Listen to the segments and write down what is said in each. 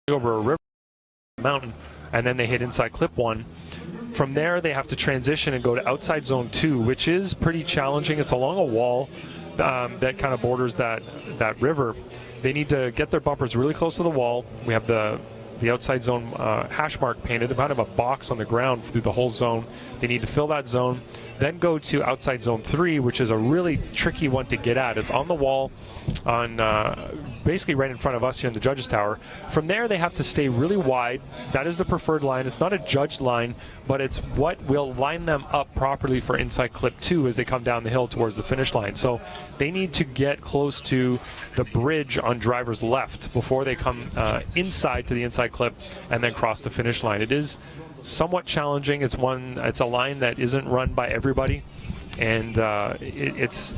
over a river mountain, and then they hit inside clip 1. From there, they have to transition and go to outside zone 2, which is pretty challenging. It's along a wall that kind of borders that river. They need to get their bumpers really close to the wall. We have the outside zone hash mark painted, about a box on the ground through the whole zone. They need to fill that zone, then go to outside zone 3, which is a really tricky one to get at. It's on the wall, on basically right in front of us here in the judges tower. From there, they have to stay really wide. That is the preferred line. It's not a judged line, but it's what will line them up properly for inside clip 2 as they come down the hill towards the finish line. So they need to get close to the bridge on driver's left before they come inside to the inside clip and then cross the finish line. It is somewhat challenging. It's a line that isn't run by everybody, and it's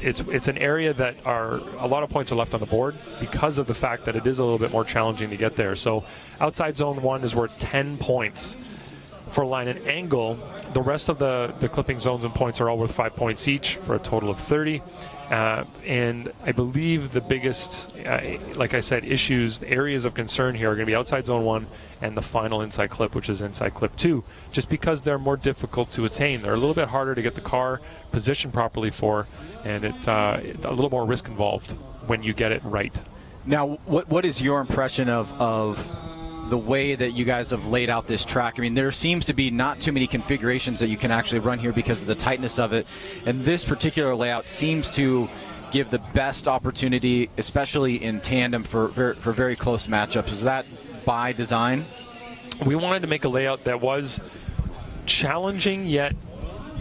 an area that a lot of points are left on the board because of the fact that it is a little bit more challenging to get there. So outside zone 1 is worth 10 points for line and angle. The rest of the clipping zones and points are all worth 5 points each for a total of 30. And I believe the biggest, like I said, areas of concern here are going to be outside zone 1 and the final inside clip, which is inside clip 2, just because they're more difficult to attain. They're a little bit harder to get the car positioned properly for, and it's a little more risk involved when you get it right. Now, what is your impression of the way that you guys have laid out this track? I mean, there seems to be not too many configurations that you can actually run here because of the tightness of it, and this particular layout seems to give the best opportunity, especially in tandem, for very close matchups. Is that by design? We wanted to make a layout that was challenging yet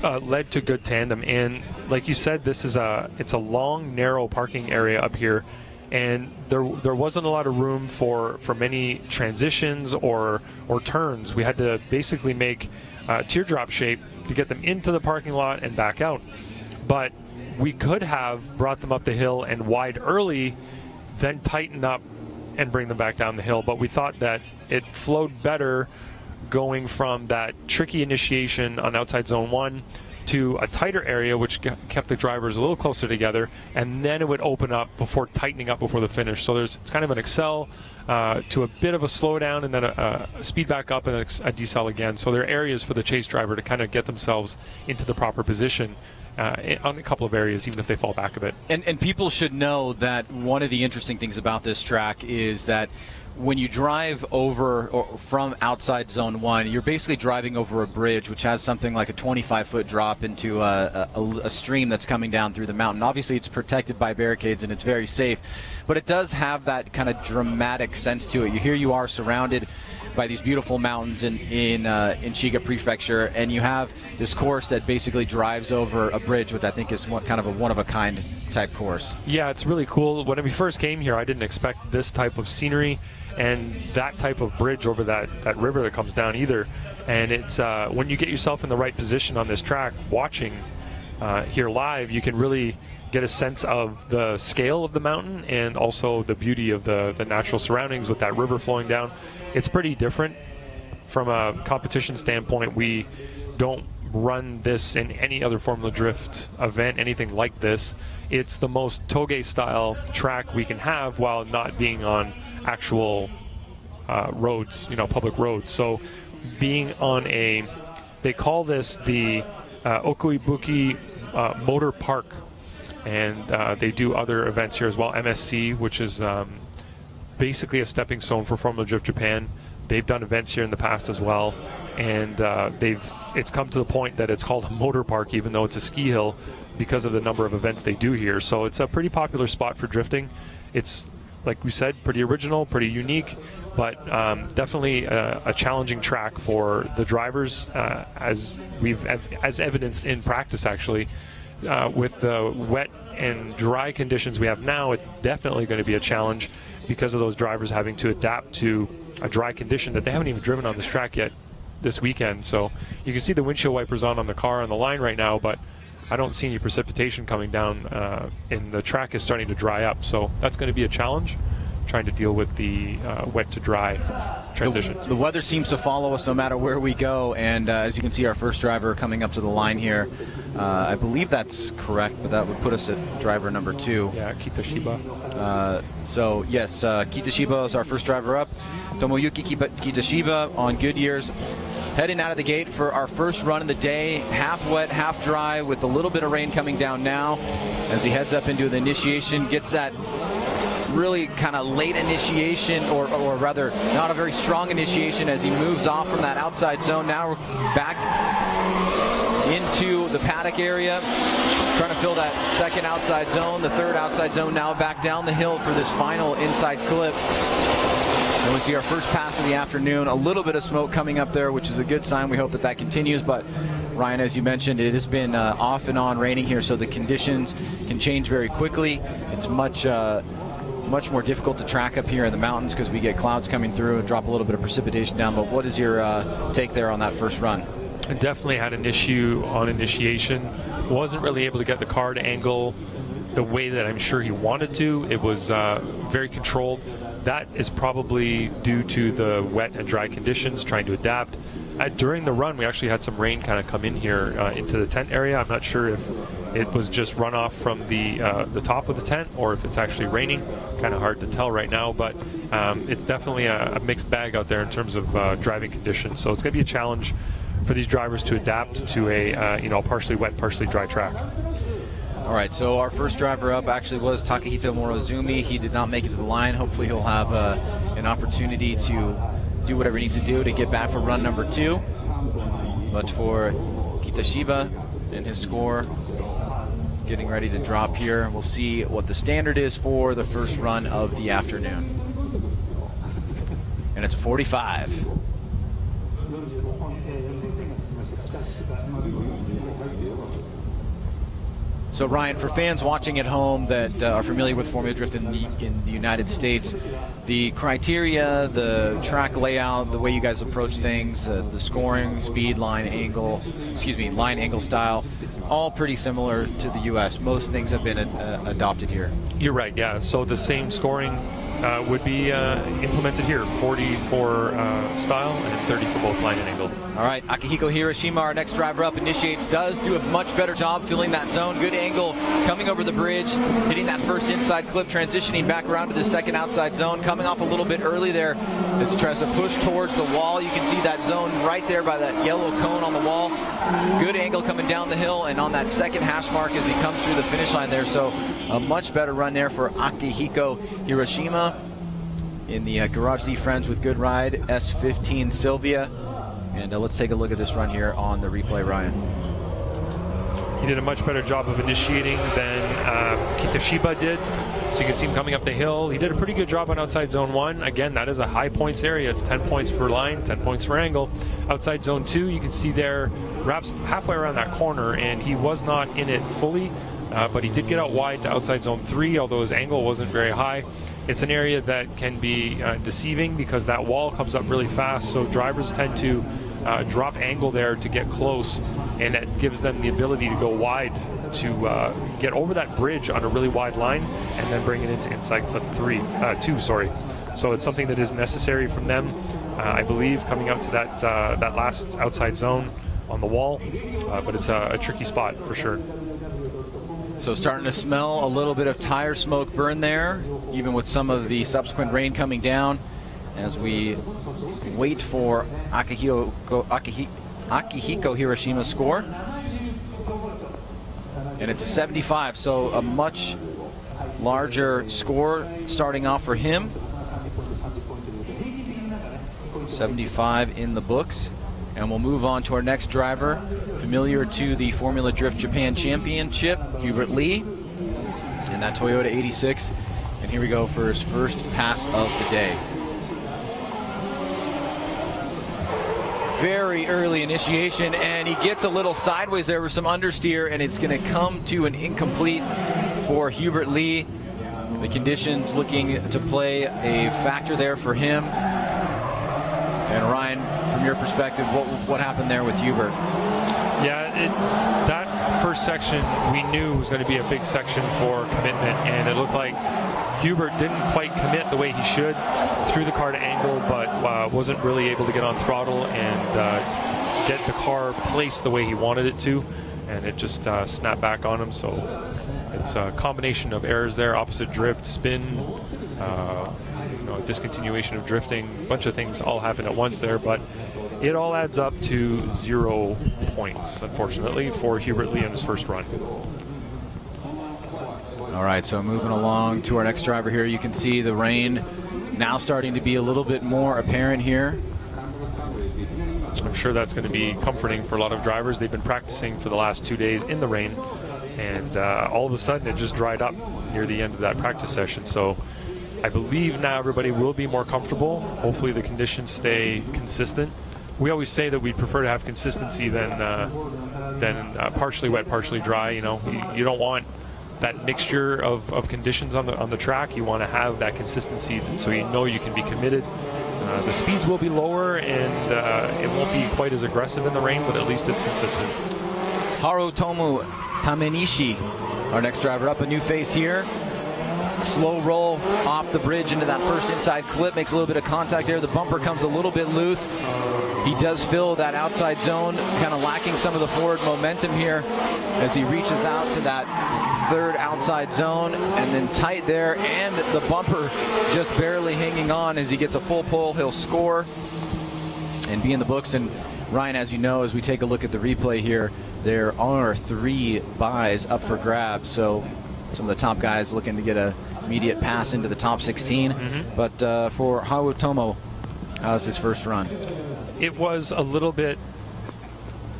led to good tandem, and like you said, it's a long, narrow parking area up here. And there wasn't a lot of room for many transitions or turns. We had to basically make a teardrop shape to get them into the parking lot and back out. But we could have brought them up the hill and wide early, then tighten up and bring them back down the hill. But we thought that it flowed better going from that tricky initiation on outside zone 1 to a tighter area, which kept the drivers a little closer together, and then it would open up before tightening up before the finish. So it's kind of an accel to a bit of a slowdown, and then a speed back up, and then a decel again. So there are areas for the chase driver to kind of get themselves into the proper position on a couple of areas, even if they fall back a bit. And people should know that one of the interesting things about this track is that when you drive over or from outside zone 1, you're basically driving over a bridge which has something like a 25-foot drop into a stream that's coming down through the mountain. Obviously, it's protected by barricades and it's very safe, but it does have that kind of dramatic sense to it. Here you are surrounded by these beautiful mountains in Shiga Prefecture, and you have this course that basically drives over a bridge, which I think is kind of a one-of-a-kind type course. Yeah, it's really cool. When we first came here, I didn't expect this type of scenery and that type of bridge over that river that comes down either. And it's when you get yourself in the right position on this track, watching here live, you can really get a sense of the scale of the mountain and also the beauty of the natural surroundings with that river flowing down. It's pretty different from a competition standpoint. We don't run this in any other Formula Drift event, anything like this. It's the most Toge style track we can have while not being on actual roads, public roads. So being on they call this the Okuibuki Motor Park, and they do other events here as well. MSC, which is basically a stepping stone for Formula Drift Japan. They've done events here in the past as well, and it's come to the point that it's called a motor park, even though it's a ski hill, because of the number of events they do here. So it's a pretty popular spot for drifting. It's, like we said, pretty original, pretty unique, but definitely a challenging track for the drivers, as evidenced in practice actually. With the wet and dry conditions we have now, it's definitely going to be a challenge because of those drivers having to adapt to a dry condition that they haven't even driven on this track yet this weekend. So you can see the windshield wipers on the car on the line right now, but I don't see any precipitation coming down, and the track is starting to dry up. So that's going to be a challenge, trying to deal with the wet to dry transition. The weather seems to follow us no matter where we go, and as you can see, our first driver coming up to the line here. I believe that's correct, but that would put us at driver number 2. Yeah, Kitashiba. So yes, Kitashiba is our first driver up. Tomoyuki Kitashiba on Goodyears, heading out of the gate for our first run of the day. Half wet, half dry, with a little bit of rain coming down now as he heads up into the initiation. Gets that really kind of late initiation, or rather not a very strong initiation, as he moves off from that outside zone. Now we're back into the paddock area, trying to fill that second outside zone, the third outside zone. Now back down the hill for this final inside clip. And we see our first pass of the afternoon. A little bit of smoke coming up there, which is a good sign. We hope that that continues. But Ryan, as you mentioned, it has been off and on raining here, so the conditions can change very quickly. It's much more difficult to track up here in the mountains because we get clouds coming through and drop a little bit of precipitation down. But what is your take there on that first run? I definitely had an issue on initiation. Wasn't really able to get the car to angle the way that I'm sure he wanted to. It was very controlled. That is probably due to the wet and dry conditions, trying to adapt. During the run, we actually had some rain kind of come in here into the tent area. I'm not sure if it was just runoff from the top of the tent or if it's actually raining. Kind of hard to tell right now, but it's definitely a mixed bag out there in terms of driving conditions. So it's going to be a challenge for these drivers to adapt to a partially wet, partially dry track. All right, so our first driver up actually was Takahito Morozumi. He did not make it to the line. Hopefully he'll have an opportunity to do whatever he needs to do to get back for run number 2. But for Kitashiba and his score getting ready to drop here, we'll see what the standard is for the first run of the afternoon. And it's 45. So Ryan, for fans watching at home that are familiar with Formula Drift in the United States, the criteria, the track layout, the way you guys approach things, the scoring, speed, line angle style, all pretty similar to the U.S. Most things have been adopted here. You're right, yeah. So the same scoring would be implemented here, 40 for style and 30 for both line and angle. All right, Akihiko Hiroshima, our next driver up, initiates, does do a much better job filling that zone. Good angle, coming over the bridge, hitting that first inside clip, transitioning back around to the second outside zone, coming off a little bit early there as he tries to push towards the wall. You can see that zone right there by that yellow cone on the wall. Good angle coming down the hill and on that second hash mark as he comes through the finish line there. So a much better run there for Akihiko Hiroshima in the Garage D Friends with Good Ride S15 Silvia. And let's take a look at this run here on the replay, Ryan. He did a much better job of initiating than Kitashiba did. So you can see him coming up the hill. He did a pretty good job on outside zone 1. Again, that is a high points area. It's 10 points for line, 10 points for angle. Outside zone 2, you can see there, wraps halfway around that corner, and he was not in it fully, but he did get out wide to outside zone 3, although his angle wasn't very high. It's an area that can be deceiving because that wall comes up really fast, so drivers tend to drop angle there to get close, and that gives them the ability to go wide to get over that bridge on a really wide line and then bring it into inside clip 2. So it's something that is necessary from them, I believe, coming out to that last outside zone on the wall, but it's a tricky spot for sure. So starting to smell a little bit of tire smoke burn there, even with some of the subsequent rain coming down, as we wait for Akihiko Hiroshima's score. And it's a 75, so a much larger score starting off for him. 75 in the books. And we'll move on to our next driver, familiar to the Formula Drift Japan Championship, Hubert Lee, and that Toyota 86. And here we go for his first pass of the day. Very early initiation, and he gets a little sideways there with some understeer, and it's going to come to an incomplete for Hubert Lee. The conditions looking to play a factor there for him. And Ryan, from your perspective, what happened there with Hubert? Yeah, that first section we knew was going to be a big section for commitment, and it looked like Hubert didn't quite commit the way he should, threw the car to angle, but wasn't really able to get on throttle and get the car placed the way he wanted it to, and it just snapped back on him. So it's a combination of errors there, opposite drift, spin, discontinuation of drifting, a bunch of things all happened at once there, but it all adds up to 0 points, unfortunately, for Hubert Lee in his first run. All right, so moving along to our next driver here, you can see the rain now starting to be a little bit more apparent here. I'm sure that's going to be comforting for a lot of drivers. They've been practicing for the last 2 days in the rain, and all of a sudden it just dried up near the end of that practice session. So I believe now everybody will be more comfortable. Hopefully the conditions stay consistent. We always say that we prefer to have consistency than partially wet, partially dry. You don't want that mixture of conditions on the track. You want to have that consistency so you know you can be committed. The speeds will be lower, and it won't be quite as aggressive in the rain, but at least it's consistent. Harutomo Tamenishi, our next driver up, a new face here. Slow roll off the bridge into that first inside clip, makes a little bit of contact there. The bumper comes a little bit loose. He does fill that outside zone, kind of lacking some of the forward momentum here as he reaches out to that third outside zone, and then tight there, and the bumper just barely hanging on. As he gets a full pull, he'll score and be in the books. And Ryan, as you know, as we take a look at the replay here, there are 3 buys up for grabs, so some of the top guys looking to get a immediate pass into the top 16. But for Harutomo, how's his first run? It was a little bit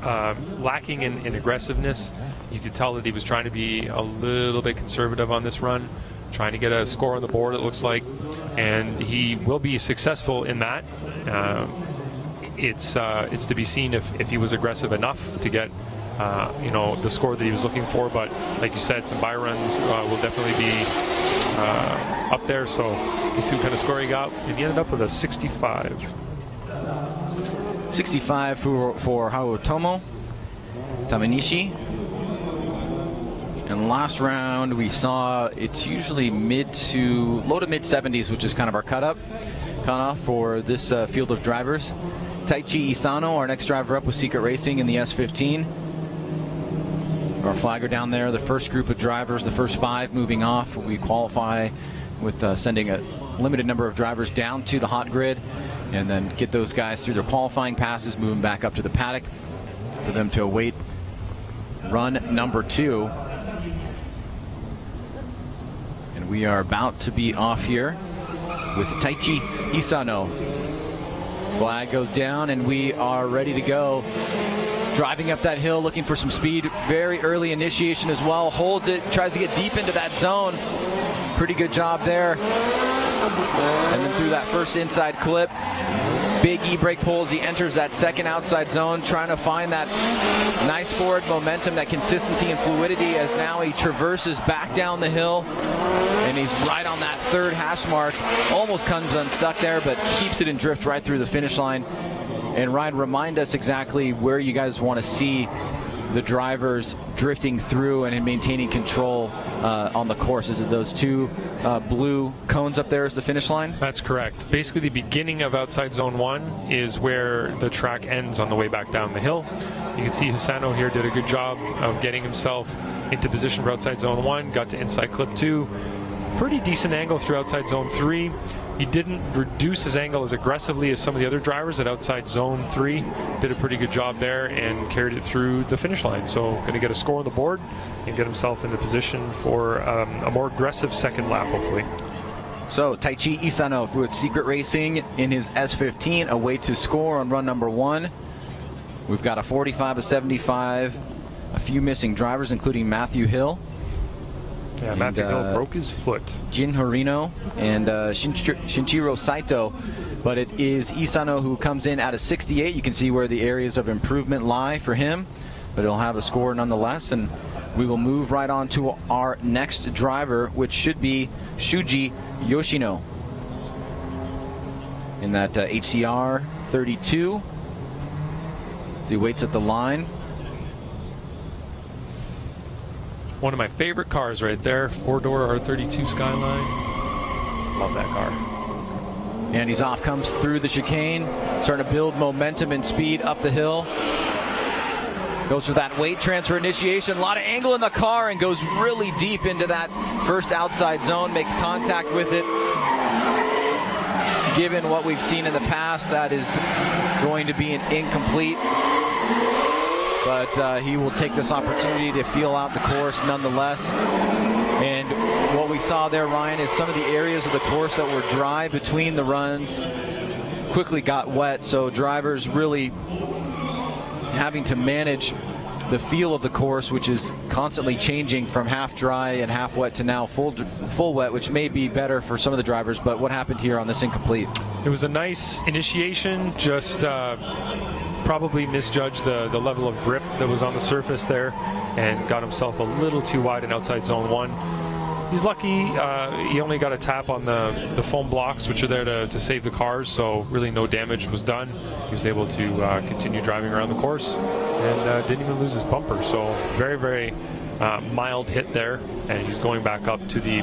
lacking in aggressiveness. You could tell that he was trying to be a little bit conservative on this run, trying to get a score on the board, it looks like, and he will be successful in that. It's to be seen if he was aggressive enough to get the score that he was looking for. But like you said, some buy runs will definitely be up there. So you see what kind of score he got, and he ended up with a 65. 65 for Harutomo Tamenishi. And last round we saw it's usually low to mid 70s, which is kind of our cutoff for this field of drivers. Taichi Isano, our next driver up with Secret Racing in the S15. Our flagger down there, the first group of drivers, the first 5 moving off. We qualify with sending a limited number of drivers down to the hot grid, and then get those guys through their qualifying passes, moving back up to the paddock for them to await run number 2. And we are about to be off here with Taichi Isano. Flag goes down, and we are ready to go. Driving up that hill, looking for some speed. Very early initiation as well. Holds it, tries to get deep into that zone. Pretty good job there. And then through that first inside clip, big e-brake pull as he enters that second outside zone, trying to find that nice forward momentum, that consistency and fluidity, as now he traverses back down the hill, and he's right on that third hash mark. Almost comes unstuck there, but keeps it in drift right through the finish line. And Ryan, remind us exactly where you guys want to see the drivers drifting through and maintaining control on the course. Is it those 2 blue cones up there as the finish line? That's correct. Basically, the beginning of outside zone 1 is where the track ends on the way back down the hill. You can see Hisano here did a good job of getting himself into position for outside zone 1, got to inside clip 2. Pretty decent angle through outside zone 3. He didn't reduce his angle as aggressively as some of the other drivers at outside zone 3. Did a pretty good job there and carried it through the finish line. So going to get a score on the board and get himself into position for a more aggressive second lap, hopefully. So Taichi Isano with Secret Racing in his S15, away to score on run number 1. We've got a 45, a 75, a few missing drivers, including Matthew Hill. Yeah, Matthew Hill broke his foot. Jin Horino and Shinjiro Saito. But it is Isano who comes in at a 68. You can see where the areas of improvement lie for him, but he'll have a score nonetheless. And we will move right on to our next driver, which should be Suji Yoshino in that HCR 32. As he waits at the line. One of my favorite cars right there, 4-door R32 Skyline. Love that car. And he's off, comes through the chicane, starting to build momentum and speed up the hill. Goes for that weight transfer initiation. A lot of angle in the car and goes really deep into that first outside zone. Makes contact with it. Given what we've seen in the past, that is going to be an incomplete. But he will take this opportunity to feel out the course nonetheless. And what we saw there, Ryan, is some of the areas of the course that were dry between the runs quickly got wet. So drivers really having to manage the feel of the course, which is constantly changing from half dry and half wet to now full wet, which may be better for some of the drivers. But what happened here on this incomplete? It was a nice initiation, just probably misjudged the level of grip that was on the surface there and got himself a little too wide in outside zone 1. He's lucky he only got a tap on the foam blocks, which are there to save the cars, so really no damage was done. He was able to continue driving around the course and didn't even lose his bumper. So very, very mild hit there, and he's going back up to the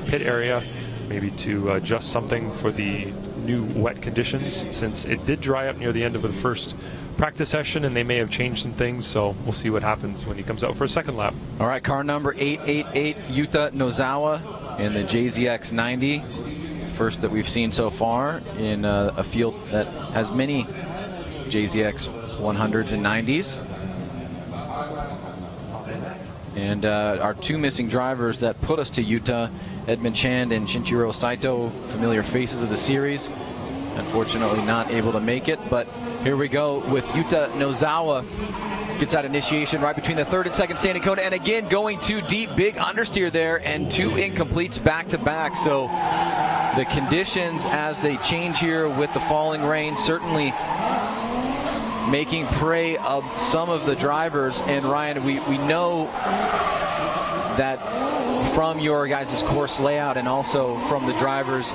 pit area, maybe to adjust something for the new wet conditions, since it did dry up near the end of the first practice session, and they may have changed some things, so we'll see what happens when he comes out for a second lap. All right, car number 888, Yuta Nozawa in the JZX 90. First that we've seen so far in a field that has many JZX 100s and 90s. And our two missing drivers that put us to Yuta, Edmund Chand and Shinjiro Saito, familiar faces of the series. Unfortunately not able to make it, but here we go with Yuta Nozawa. Gets that initiation right between the third and second standing cone, and again going too deep. Big understeer there and two incompletes back to back. So the conditions as they change here with the falling rain certainly making prey of some of the drivers. And Ryan, we know that from your guys' course layout and also from the drivers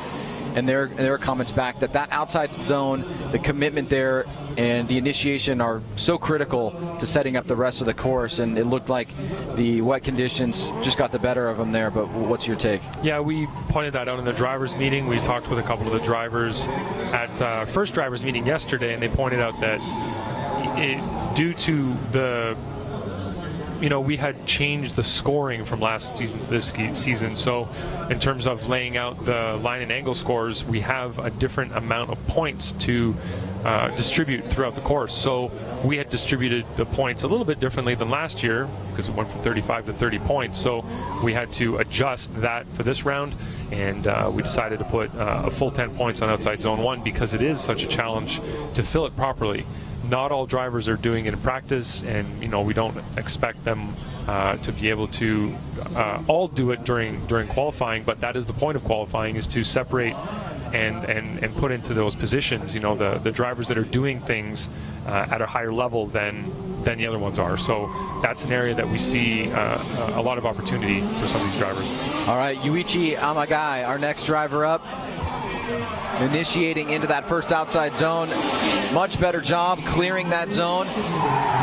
and their comments back, that outside zone, the commitment there and the initiation are so critical to setting up the rest of the course. And it looked like the wet conditions just got the better of them there. But what's your take? Yeah, we pointed that out in the drivers meeting. We talked with a couple of the drivers at first drivers meeting yesterday, and they pointed out that due to the we had changed the scoring from last season to this season. So in terms of laying out the line and angle scores, we have a different amount of points to distribute throughout the course. So we had distributed the points a little bit differently than last year because it went from 35 to 30 points. So we had to adjust that for this round, and we decided to put a full 10 points on outside zone 1 because it is such a challenge to fill it properly. Not all drivers are doing it in practice, and we don't expect them to be able to all do it during qualifying. But that is the point of qualifying, is to separate and put into those positions the drivers that are doing things at a higher level than the other ones are. So that's an area that we see a lot of opportunity for some of these drivers. All right, Yuichi Amagai, our next driver up, initiating into that first outside zone. Much better job clearing that zone.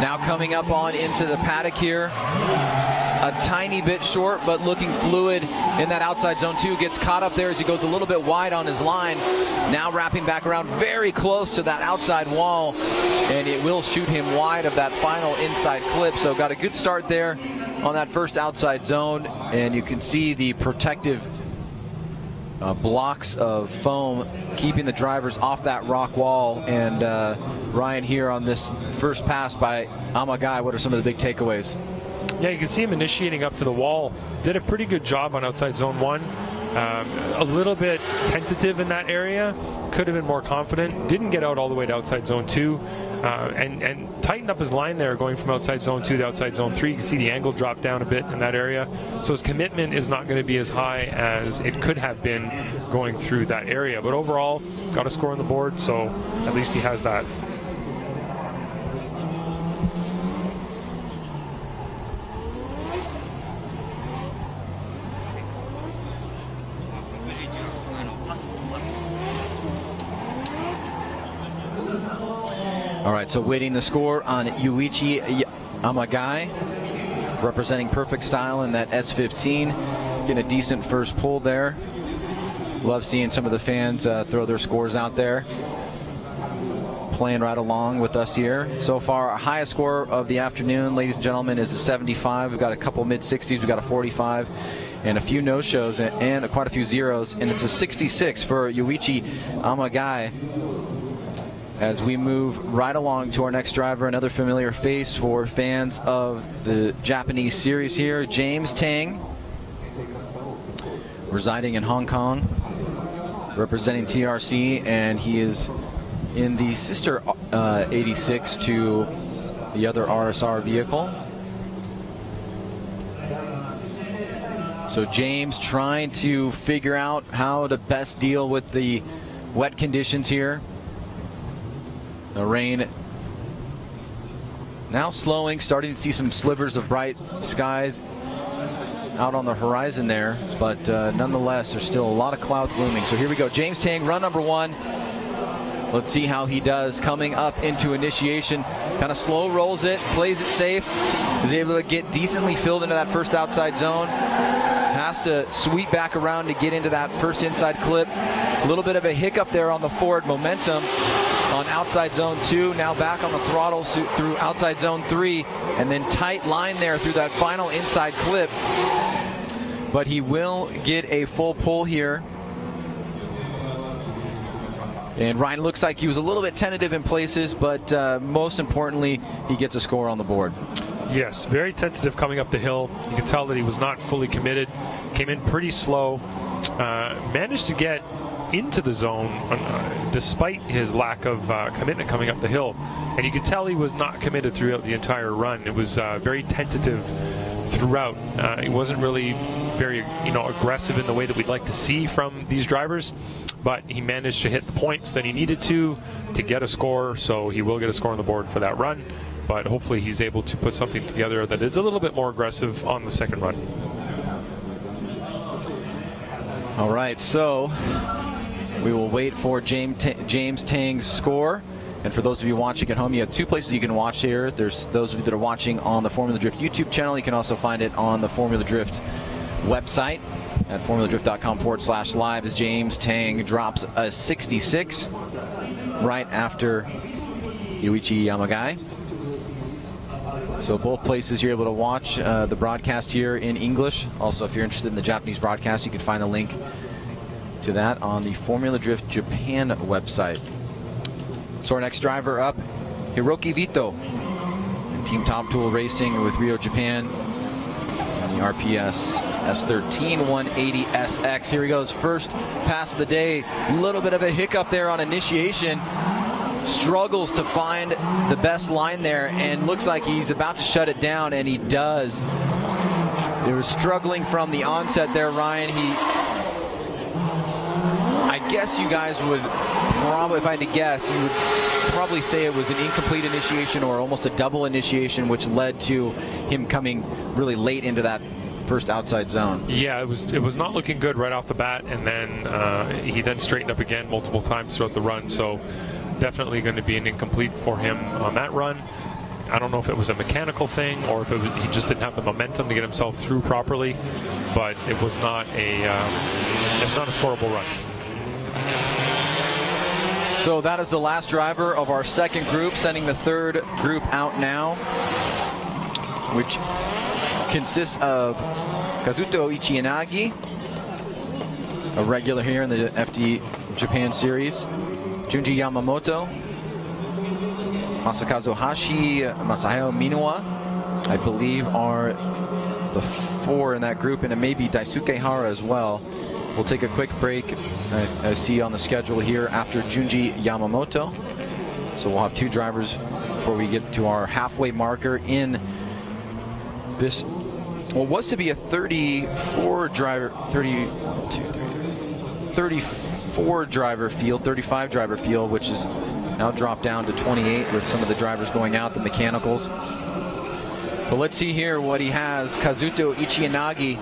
Now coming up on into the paddock here. A tiny bit short, but looking fluid in that outside zone 2. Gets caught up there as he goes a little bit wide on his line. Now wrapping back around very close to that outside wall, and it will shoot him wide of that final inside clip. So got a good start there on that first outside zone, and you can see the protective blocks of foam keeping the drivers off that rock wall. And Ryan, here on this first pass by Amagai, what are some of the big takeaways? Yeah, you can see him initiating up to the wall. Did a pretty good job on outside zone 1. A little bit tentative in that area. Could have been more confident. Didn't get out all the way to outside zone 2. And tightened up his line there going from outside zone 2 to outside zone 3. You can see the angle drop down a bit in that area. So his commitment is not going to be as high as it could have been going through that area. But overall, got a score on the board, so at least he has that. All right, so waiting the score on Yuichi Amagai, representing Perfect Style in that S15. Getting a decent first pull there. Love seeing some of the fans throw their scores out there. Playing right along with us here. So far, our highest score of the afternoon, ladies and gentlemen, is a 75. We've got a couple mid-60s. We've got a 45 and a few no-shows and quite a few zeros. And it's a 66 for Yoichi Amagai. As we move right along to our next driver, another familiar face for fans of the Japanese series here, James Tang, residing in Hong Kong, representing TRC, and he is in the sister 86 to the other RSR vehicle. So James trying to figure out how to best deal with the wet conditions here. The rain now slowing, starting to see some slivers of bright skies out on the horizon there, but nonetheless there's still a lot of clouds looming. So here we go, James Tang, run number 1. Let's see how he does coming up into initiation. Kind of slow rolls it, plays it safe, is able to get decently filled into that first outside zone. Has to sweep back around to get into that first inside clip. A little bit of a hiccup there on the forward momentum on outside zone 2. Now back on the throttle through outside zone 3, and then tight line there through that final inside clip. But he will get a full pull here. And Ryan looks like he was a little bit tentative in places, but most importantly, he gets a score on the board. Yes, very tentative coming up the hill. You can tell that he was not fully committed. Came in pretty slow. Managed to get into the zone despite his lack of commitment coming up the hill. And you could tell he was not committed throughout the entire run. It was very tentative throughout. He wasn't really very aggressive in the way that we'd like to see from these drivers. But he managed to hit the points that he needed to get a score, so he will get a score on the board for that run. But hopefully he's able to put something together that is a little bit more aggressive on the second run. All right, so we will wait for James Tang's score. And for those of you watching at home, you have 2 places you can watch here. There's those of you that are watching on the Formula Drift YouTube channel. You can also find it on the Formula Drift website at formuladrift.com/live as James Tang drops a 66 right after Yoichi Yamagai. So both places you're able to watch the broadcast here in English. Also, if you're interested in the Japanese broadcast, you can find a link to that on the Formula Drift Japan website. So our next driver up, Hiroki Vito, Team Top Tool Racing with Rio, Japan. The RPS S13 180SX. Here he goes, first pass of the day. A little bit of a hiccup there on initiation. Struggles to find the best line there, and looks like he's about to shut it down, and he does. They were struggling from the onset there, Ryan. I guess you guys would probably, if I had to guess, you would probably say it was an incomplete initiation or almost a double initiation, which led to him coming really late into that first outside zone. Yeah, it was not looking good right off the bat, and then he then straightened up again multiple times throughout the run. So definitely going to be an incomplete for him on that run. I don't know if it was a mechanical thing or if he just didn't have the momentum to get himself through properly, but it was not a scoreable run. So that is the last driver of our second group, sending the third group out now, which consists of Kazuto Ichiyanagi, a regular here in the FD Japan Series, Jun Ji Yamamoto, Masakazu Hoshi, Masami Noah, I believe are the 4 in that group, and it may be Daisuke Hara as well. We'll take a quick break, I see on the schedule here, after Jun Ji Yamamoto. So we'll have 2 drivers before we get to our halfway marker in this, what was to be a 34 driver field, 35 driver field, which is now dropped down to 28 with some of the drivers going out, the mechanicals. But let's see here what he has. Kazuto Ichiyanagi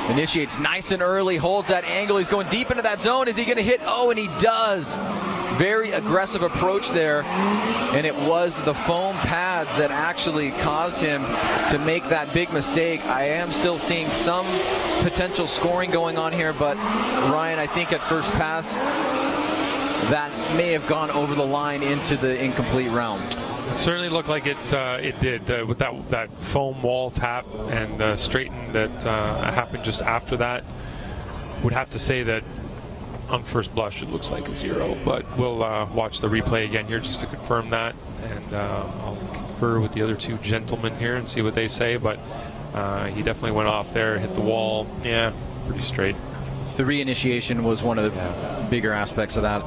initiates nice and early, holds that angle. He's going deep into that zone. Is he going to hit? Oh, and he does. very aggressive approach there, and it was the foam pads that actually caused him to make that big mistake. I am still seeing some potential scoring going on here, but Ryan, I think at first pass that may have gone over the line into the incomplete realm. It certainly looked like it did with that foam wall tap and the straighten that happened just after that. Would have to say that on first blush it looks like a 0, but we'll watch the replay again here just to confirm that, and I'll confer with the other two gentlemen here and see what they say, but he definitely went off there, hit the wall. Yeah, pretty straight. The reinitiation was one of the bigger aspects of that.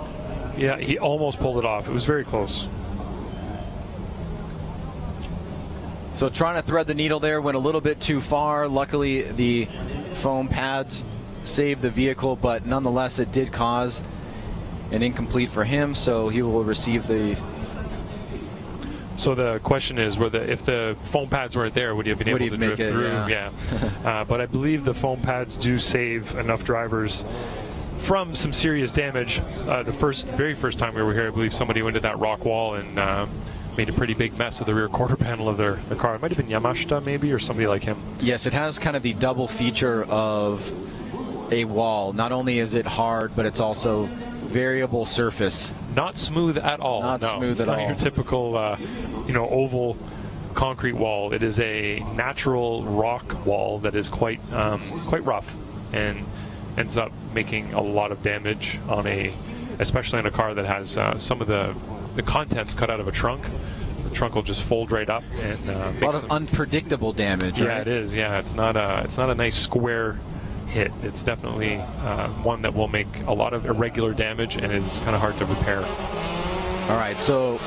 Yeah, he almost pulled it off. It was very close. So trying to thread the needle there, went a little bit too far. Luckily, the foam pads saved the vehicle, but nonetheless, it did cause an incomplete for him, so he will receive the... So the question is, if the foam pads weren't there, would he have been able to drift through? Yeah. But I believe the foam pads do save enough drivers from some serious damage. The very first time we were here, I believe somebody went to that rock wall and made a pretty big mess of the rear quarter panel of the car. It might have been Yamashita maybe, or somebody like him. Yes, it has kind of the double feature of a wall. Not only is it hard, but it's also variable surface. Not smooth at all. Not smooth at all. It's not your typical, oval concrete wall. It is a natural rock wall that is quite rough and ends up making a lot of damage on especially on a car that has some of the contents cut out of a trunk. The trunk will just fold right up and a lot of unpredictable damage. Yeah, right? It is. Yeah, it's not a nice square hit. It's definitely one that will make a lot of irregular damage and is kind of hard to repair. All right, so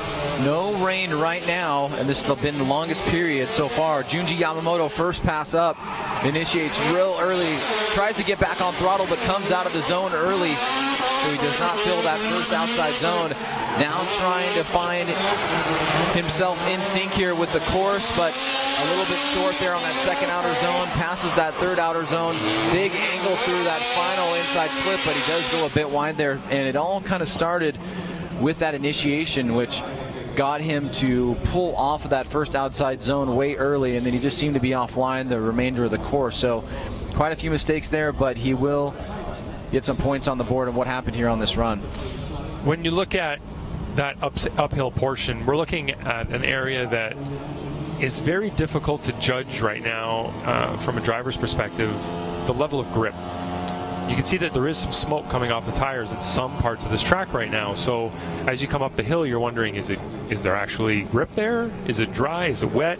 no rain right now, and this has been the longest period so far. Jun Ji Yamamoto first pass up, initiates real early, tries to get back on throttle, but comes out of the zone early, so he does not fill that first outside zone. Now trying to find himself in sync here with the course, but a little bit short there on that second outer zone, passes that third outer zone, big angle through that final inside clip, but he does go a bit wide there, and it all kind of started with that initiation, which got him to pull off of that first outside zone way early, and then he just seemed to be offline the remainder of the course. So quite a few mistakes there, but he will get some points on the board of what happened here on this run. When you look at that uphill portion, we're looking at an area that is very difficult to judge right now from a driver's perspective, the level of grip. You can see that there is some smoke coming off the tires at some parts of this track right now. So as you come up the hill, you're wondering, is there actually grip there? Is it dry? Is it wet?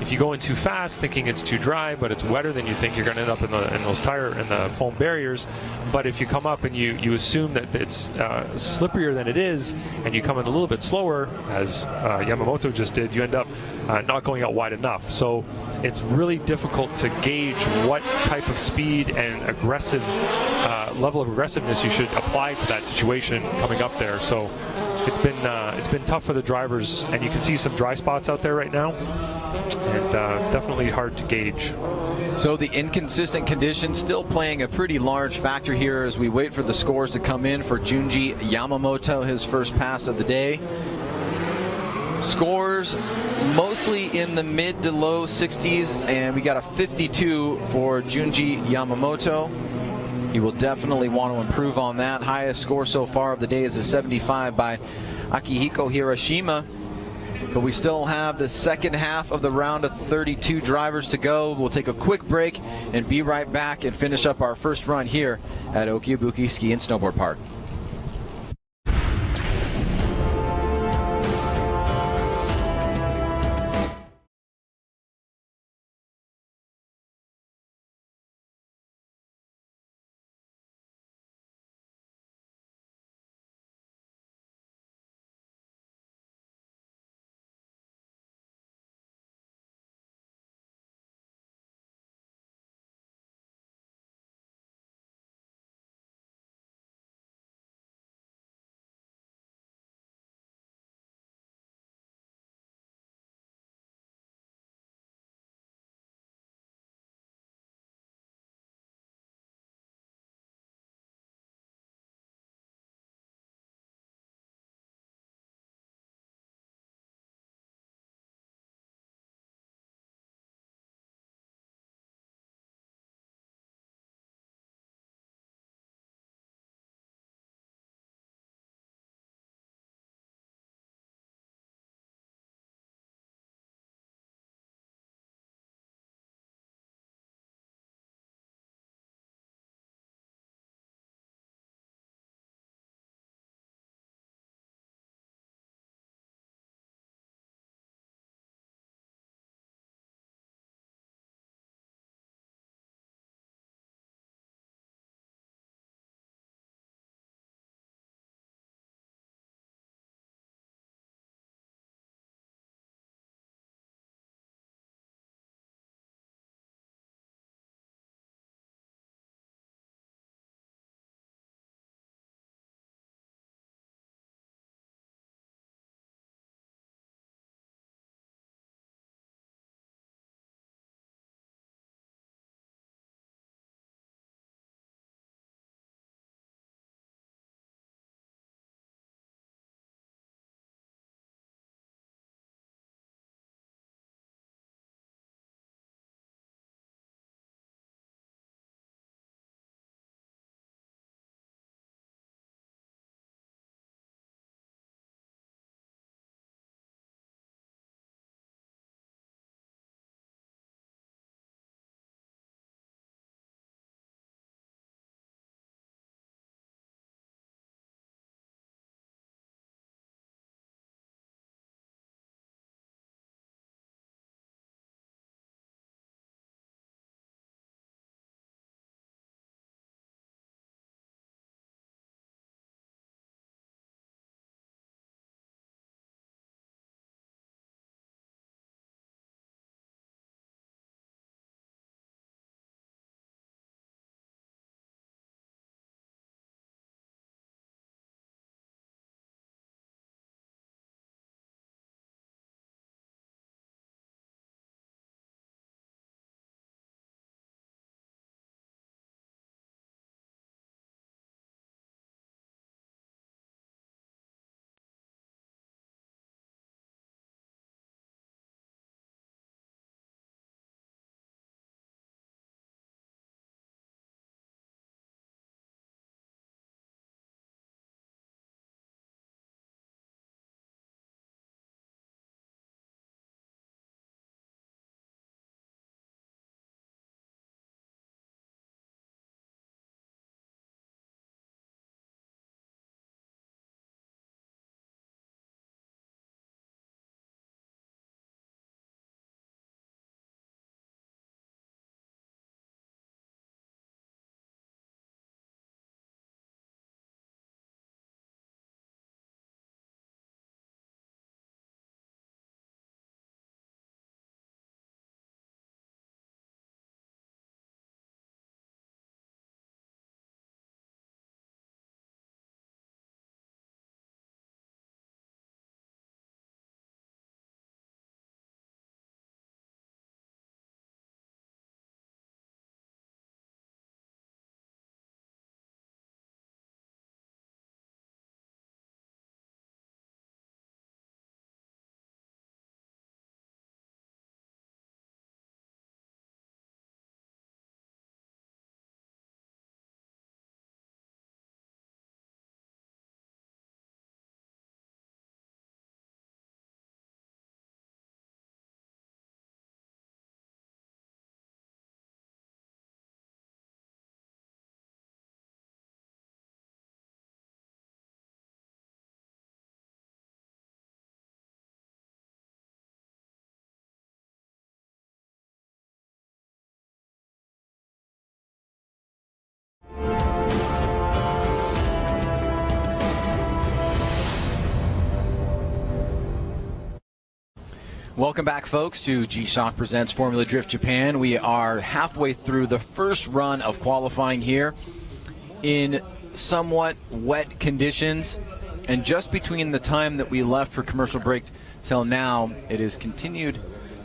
If you go in too fast thinking it's too dry, but it's wetter than you think, you're going to end up in the foam barriers. But if you come up and you assume that it's slipperier than it is, and you come in a little bit slower, as Yamamoto just did, you end up not going out wide enough. So it's really difficult to gauge what type of speed and aggressive level of aggressiveness you should apply to that situation coming up there. So it's been tough for the drivers, and you can see some dry spots out there right now, and definitely hard to gauge. So the inconsistent conditions still playing a pretty large factor here as we wait for the scores to come in for Jun Ji Yamamoto, his first pass of the day. Scores mostly in the mid to low 60s, and we got a 52 for Jun Ji Yamamoto. He will definitely want to improve on that. Highest score so far of the day is a 75 by Akihiko Hiroshima. But we still have the second half of the round of 32 drivers to go. We'll take a quick break and be right back and finish up our first run here at Okuibuki Ski and Snowboard Park. Welcome back, folks, to G-Shock Presents Formula Drift Japan. We are halfway through the first run of qualifying here in somewhat wet conditions. And just between the time that we left for commercial break till now, it has continued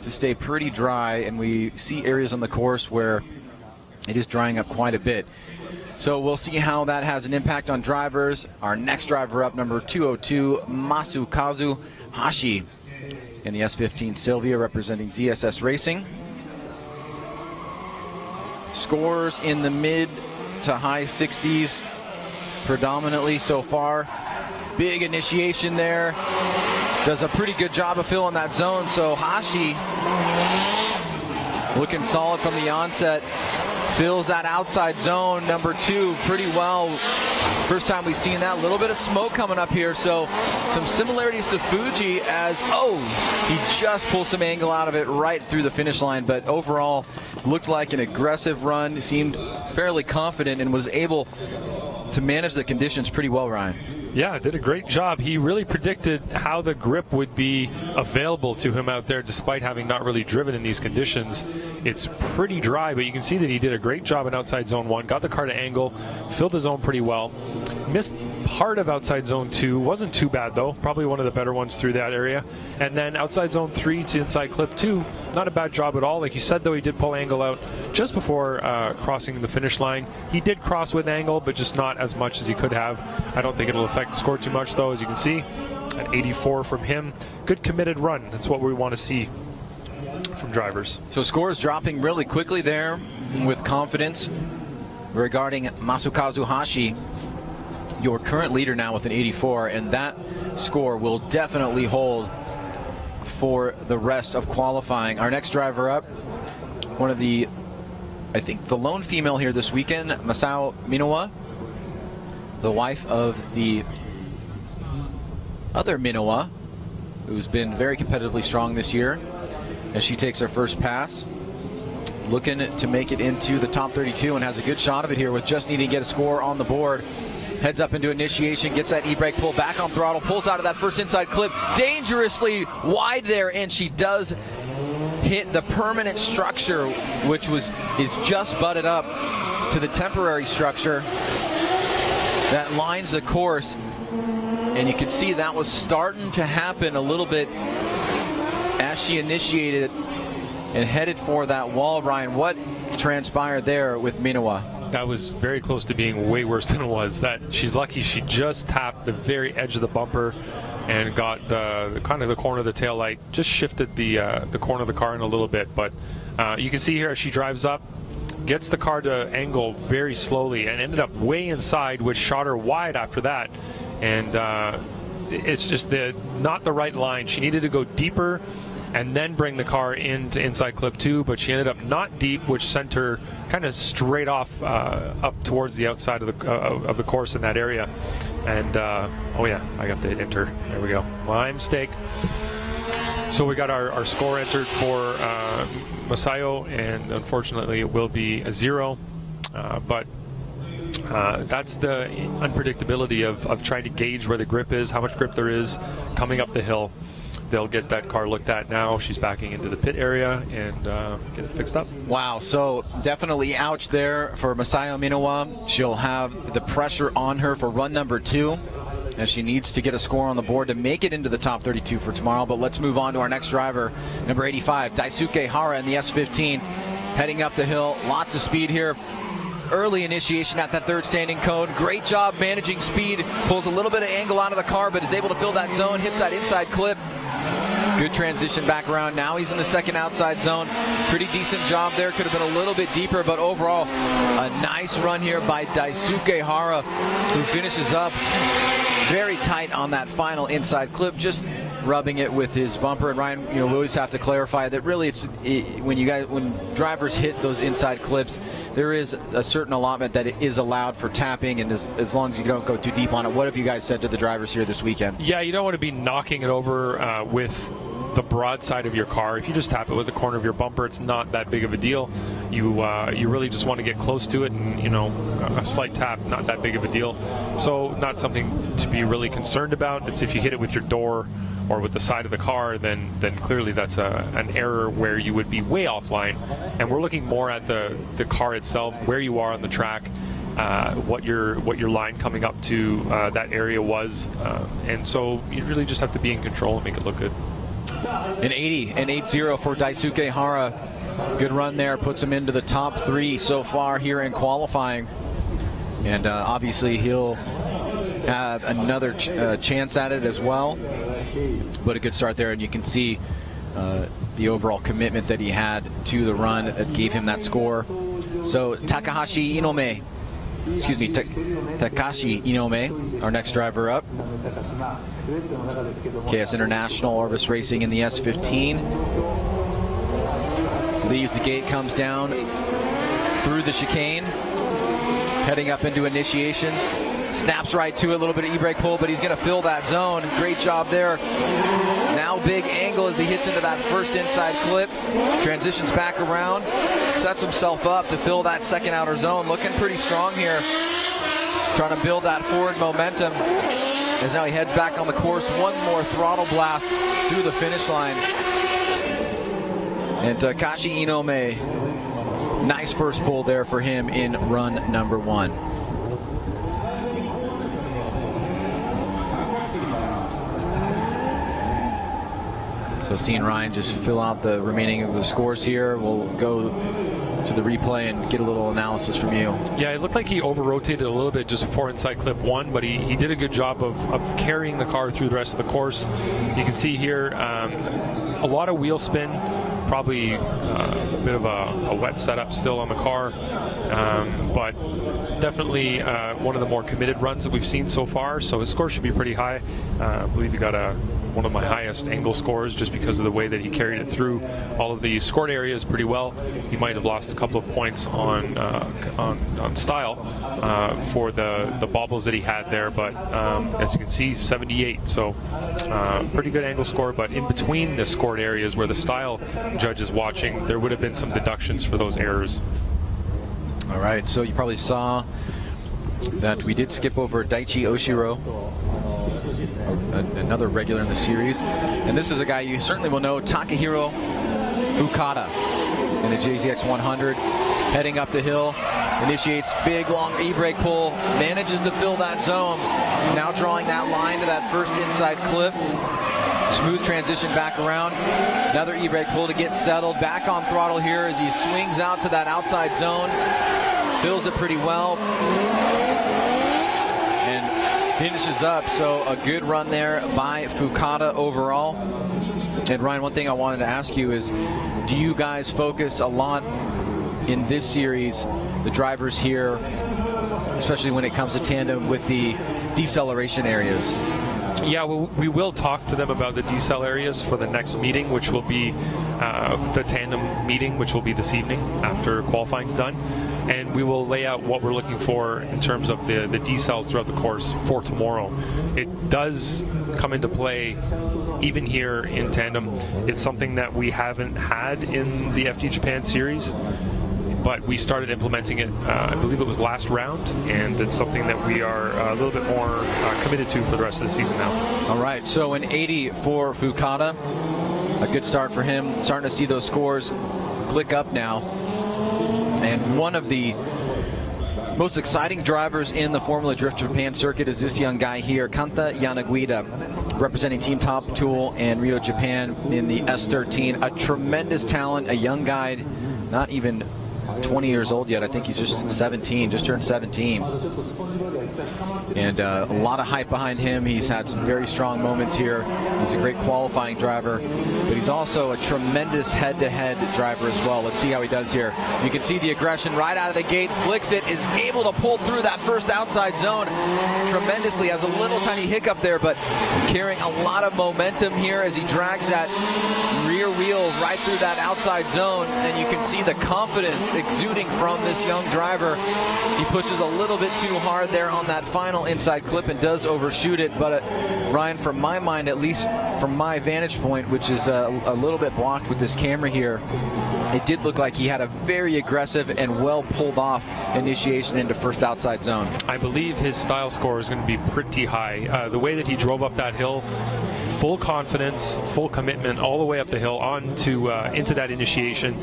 to stay pretty dry, and we see areas on the course where it is drying up quite a bit. So we'll see how that has an impact on drivers. Our next driver up, number 202, Masakazu Hoshi, in the S15 Silvia, representing ZSS Racing. Scores in the mid to high 60s predominantly so far. Big initiation there. Does a pretty good job of filling that zone. So Hoshi looking solid from the onset. Fills that outside zone, number 2, pretty well. First time we've seen that. A little bit of smoke coming up here. So some similarities to Fuji as, he just pulled some angle out of it right through the finish line. But overall, looked like an aggressive run. Seemed fairly confident and was able to manage the conditions pretty well, Ryan. Yeah, did a great job. He really predicted how the grip would be available to him out there despite having not really driven in these conditions. It's pretty dry, but you can see that he did a great job in outside zone 1, got the car to angle, filled the zone pretty well. Missed part of outside zone 2, wasn't too bad though, probably one of the better ones through that area. And then outside zone 3 to inside clip 2, not a bad job at all. Like you said though, he did pull angle out just before crossing the finish line. He did cross with angle, but just not as much as he could have. I don't think it'll affect the score too much though, as you can see. An 84 from him. Good committed run. That's what we want to see from drivers. So scores dropping really quickly there with confidence regarding Masakazu Hoshi, your current leader now with an 84, and that score will definitely hold for the rest of qualifying. Our next driver up, one of the, I think the lone female here this weekend, Masami Noah, the wife of the other Minowa, who's been very competitively strong this year, as she takes her first pass, looking to make it into the top 32 and has a good shot of it here with just needing to get a score on the board. Heads up into initiation, gets that e-brake, pull back on throttle, pulls out of that first inside clip, dangerously wide there, and she does hit the permanent structure, which is just butted up to the temporary structure that lines the course. And you can see that was starting to happen a little bit as she initiated and headed for that wall. Ryan, what transpired there with Minowa? That was very close to being way worse than it was. That she's lucky she just tapped the very edge of the bumper and got the kind of the corner of the tail light, just shifted the corner of the car in a little bit. But you can see here as she drives up, gets the car to angle very slowly and ended up way inside, which shot her wide after that. And it's just not the right line. She needed to go deeper and then bring the car into inside clip 2, but she ended up not deep, which sent her kind of straight off up towards the outside of the course in that area. And oh yeah, I got to enter. There we go. My mistake. So we got our score entered for Masayo, and unfortunately it will be a 0. But that's the unpredictability of trying to gauge where the grip is, how much grip there is coming up the hill. They'll get that car looked at now. She's backing into the pit area and get it fixed up. Wow, so definitely ouch there for Masayo Minowa. She'll have the pressure on her for run number 2 as she needs to get a score on the board to make it into the top 32 for tomorrow. But let's move on to our next driver, number 85, Daisuke Hara in the S15, heading up the hill. Lots of speed here. Early initiation at that third standing cone. Great job managing speed. Pulls a little bit of angle out of the car, but is able to fill that zone. Hits that inside clip. Good transition back around. Now he's in the second outside zone. Pretty decent job there. Could have been a little bit deeper, but overall, a nice run here by Daisuke Hara, who finishes up very tight on that final inside clip, just rubbing it with his bumper. And Ryan, we always have to clarify that really when drivers hit those inside clips, there is a certain allotment that it is allowed for tapping, and as long as you don't go too deep on it. What have you guys said to the drivers here this weekend? Yeah, you don't want to be knocking it over with the broad side of your car. If you just tap it with the corner of your bumper, it's not that big of a deal. You really just want to get close to it, and a slight tap, not that big of a deal. So not something to be really concerned about. It's if you hit it with your door or with the side of the car, then clearly that's an error where you would be way offline. And we're looking more at the car itself, where you are on the track, what your line coming up to that area was, and so you really just have to be in control and make it look good. An 80 and 8-0 for Daisuke Hara. Good run there, puts him into the top 3 so far here in qualifying, and obviously he'll have another chance at it as well. But a good start there, and you can see the overall commitment that he had to the run that gave him that score. So Takashi Inome, Takashi Inome, our next driver up. KS International, Orbis Racing in the S15. Leaves the gate, comes down through the chicane, heading up into initiation. Snaps right to a little bit of e-brake pull, but he's going to fill that zone. Great job there. Now big angle as he hits into that first inside clip. Transitions back around. Sets himself up to fill that second outer zone. Looking pretty strong here. Trying to build that forward momentum. As now he heads back on the course. One more throttle blast through the finish line. And Takashi Inome, nice first pull there for him in run number 1. So seeing Ryan just fill out the remaining of the scores here, we'll go to the replay and get a little analysis from you. Yeah, it looked like he over-rotated a little bit just before inside clip 1, but he did a good job of carrying the car through the rest of the course. You can see here a lot of wheel spin, probably a bit of a wet setup still on the car, but definitely one of the more committed runs that we've seen so far, so his score should be pretty high. I believe he got one of my highest angle scores just because of the way that he carried it through all of the scored areas pretty well. He might have lost a couple of points on style for the bobbles that he had there, but as you can see, 78, so pretty good angle score. But in between the scored areas where the style judge is watching, there would have been some deductions for those errors. All right, so you probably saw that we did skip over Daichi Oshiro, another regular in the series, and this is a guy you certainly will know, Takahiro Fukada in the JZX 100, heading up the hill, initiates big long e-brake pull, manages to fill that zone, now drawing that line to that first inside clip. Smooth transition back around, another e-brake pull to get settled, back on throttle here as he swings out to that outside zone, fills it pretty well, and finishes up. So a good run there by Fukada overall. And Ryan, one thing I wanted to ask you is, do you guys focus a lot in this series, the drivers here, especially when it comes to tandem, with the deceleration areas? Yeah, we will talk to them about the decel areas for the next meeting, which will be the tandem meeting, which will be this evening after qualifying's done. And we will lay out what we're looking for in terms of the decels throughout the course for tomorrow. It does come into play even here in tandem. It's something that we haven't had in the FD Japan series, but we started implementing it, I believe it was last round, and it's something that we are a little bit more committed to for the rest of the season now. All right, so an 80 for Fukada. A good start for him. Starting to see those scores click up now. And one of the most exciting drivers in the Formula Drift Japan circuit is this young guy here, Kanta Yanaguida, representing Team Top Tool and Rio Japan in the S13. A tremendous talent, a young guy, not even 20 years old yet. I think he's just 17, just turned 17. And a lot of hype behind him. He's had some very strong moments here. He's a great qualifying driver, but he's also a tremendous head-to-head driver as well. Let's see how he does here. You can see the aggression right out of the gate, flicks it, is able to pull through that first outside zone tremendously. Has a little tiny hiccup there, but carrying a lot of momentum here as he drags that rear wheel right through that outside zone, and you can see the confidence exuding from this young driver. He pushes a little bit too hard there on that final inside clip and does overshoot it, but Ryan, from my mind, at least from my vantage point, which is a little bit blocked with this camera here, it did look like he had a very aggressive and well pulled off initiation into first outside zone. I believe his style score is going to be pretty high. The way that he drove up that hill full confidence, full commitment all the way up the hill into that initiation.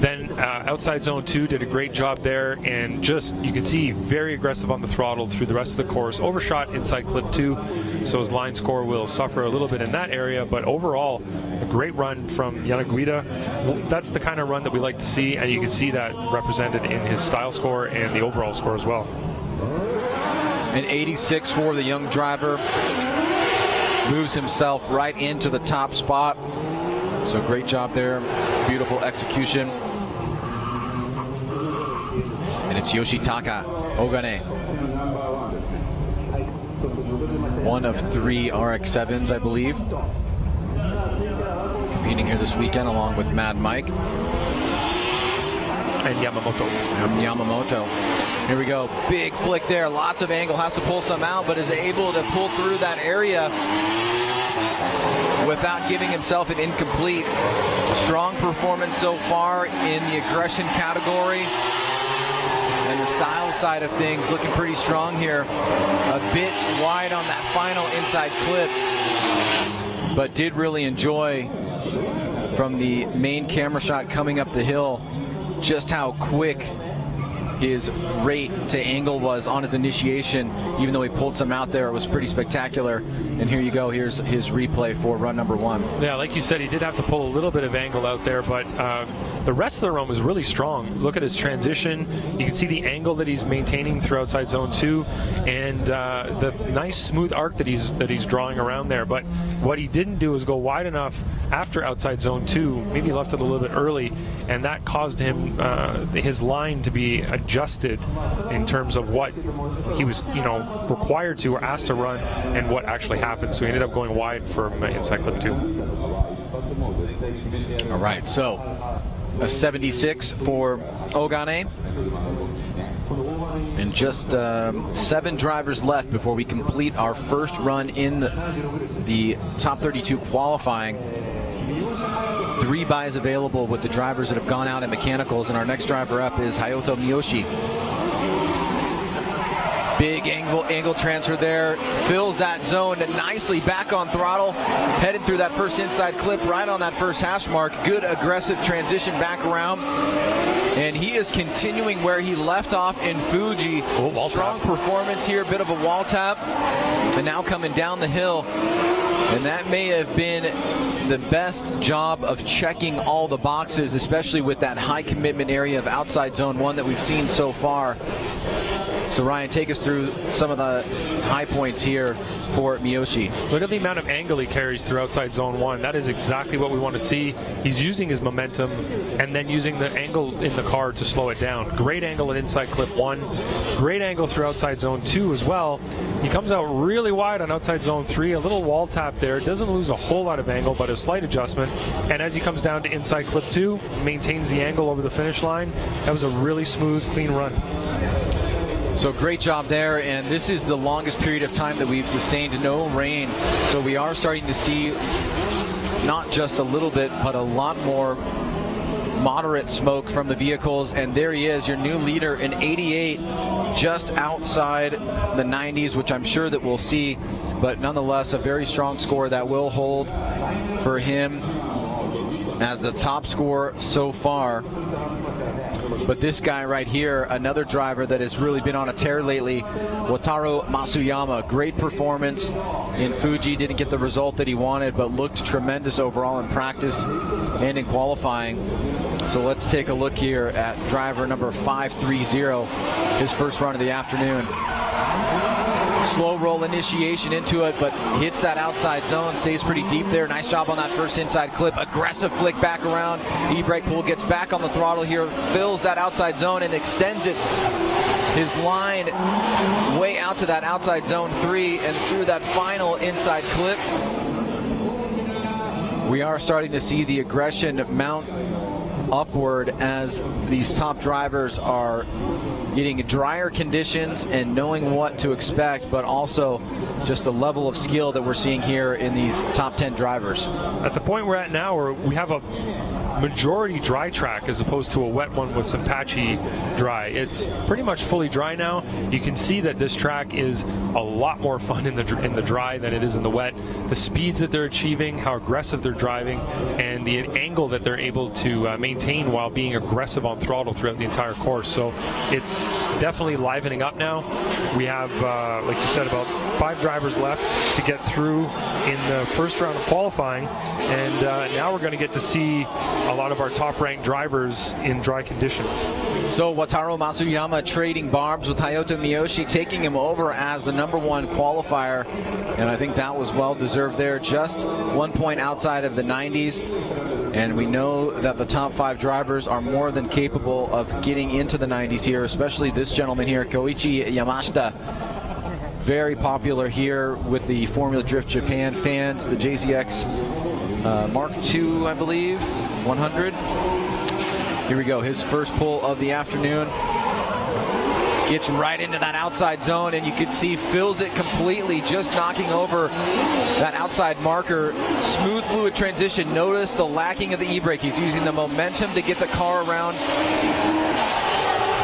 Then outside zone 2 did a great job there, and just, you can see, very aggressive on the throttle through the rest of the course. Overshot inside clip 2, so his line score will suffer a little bit in that area, but overall, a great run from Yanaguida. That's the kind of run that we like to see, and you can see that represented in his style score and the overall score as well. An 86 for the young driver. Moves himself right into the top spot. So great job there. Beautiful execution. And it's Yoshitaka Ogane. One of 3 RX-7s, I believe. Competing here this weekend along with Mad Mike. And Yamamoto. Here we go. Big flick there. Lots of angle. Has to pull some out, but is able to pull through that area without giving himself an incomplete. Strong performance so far in the aggression category. And the style side of things looking pretty strong here. A bit wide on that final inside clip, but did really enjoy from the main camera shot coming up the hill just how quick his rate to angle was on his initiation. Even though he pulled some out there, it was pretty spectacular. And here you go, here's his replay for run number 1. Yeah, like you said, he did have to pull a little bit of angle out there, but the rest of the run was really strong. Look at his transition. You can see the angle that he's maintaining through outside zone 2, and the nice smooth arc that he's drawing around there. But what he didn't do is go wide enough after outside zone 2. Maybe he left it a little bit early, and that caused him his line to be adjusted in terms of what he was, required to or asked to run, and what actually happened. So he ended up going wide from inside clip 2. All right, so a 76 for Ogane. And just 7 drivers left before we complete our first run in the top 32 qualifying. 3 buys available with the drivers that have gone out in mechanicals, and our next driver up is Hayato Miyoshi. Big angle transfer there, fills that zone nicely, back on throttle, headed through that first inside clip, right on that first hash mark. Good aggressive transition back around, and he is continuing where he left off in Fuji. Strong performance here, bit of a wall tap, and now coming down the hill. And that may have been the best job of checking all the boxes, especially with that high commitment area of outside zone 1 that we've seen so far. So Ryan, take us through some of the high points here for Miyoshi. Look at the amount of angle he carries through outside zone 1. That is exactly what we want to see. He's using his momentum and then using the angle in the car to slow it down. Great angle at inside clip 1. Great angle through outside zone 2 as well. He comes out really wide on outside zone 3. A little wall tap there. Doesn't lose a whole lot of angle, but a slight adjustment. And as he comes down to inside clip 2, maintains the angle over the finish line. That was a really smooth, clean run. So great job there, and this is the longest period of time that we've sustained no rain. So we are starting to see not just a little bit, but a lot more moderate smoke from the vehicles. And there he is, your new leader in 88, just outside the 90s, which I'm sure that we'll see. But nonetheless, a very strong score that will hold for him as the top score so far. But this guy right here, another driver that has really been on a tear lately, Wataru Matsuyama. Great performance in Fuji. Didn't get the result that he wanted, but looked tremendous overall in practice and in qualifying. So let's take a look here at driver number 530, his first run of the afternoon. Slow roll initiation into it, but hits that outside zone, stays pretty deep there. Nice job on that first inside clip. Aggressive flick back around. E-brake pull, gets back on the throttle here, fills that outside zone and extends it. His line way out to that outside zone 3 and through that final inside clip. We are starting to see the aggression mount upward as these top drivers are getting drier conditions and knowing what to expect, but also just the level of skill that we're seeing here in these top 10 drivers. At the point we're at now, where we have a majority dry track as opposed to a wet one with some patchy dry. It's pretty much fully dry now. You can see that this track is a lot more fun in the dry than it is in the wet. The speeds that they're achieving, how aggressive they're driving, and the angle that they're able to maintain while being aggressive on throttle throughout the entire course. So it's definitely livening up now. We have, like you said, about 5 drivers left to get through in the first round of qualifying, and now we're going to get to see a lot of our top-ranked drivers in dry conditions. So Wataru Matsuyama trading barbs with Hayato Miyoshi, taking him over as the #1 qualifier, and I think that was well-deserved there. Just 1 point outside of the 90s, and we know that the top 5 drivers are more than capable of getting into the 90s here, especially this gentleman here, Koichi Yamashita. Very popular here with the Formula Drift Japan fans, the JZX Mark II, I believe, 100. Here we go, his first pull of the afternoon. Gets right into that outside zone, and you can see fills it completely, just knocking over that outside marker. Smooth, fluid transition. Notice the lacking of the e-brake. He's using the momentum to get the car around.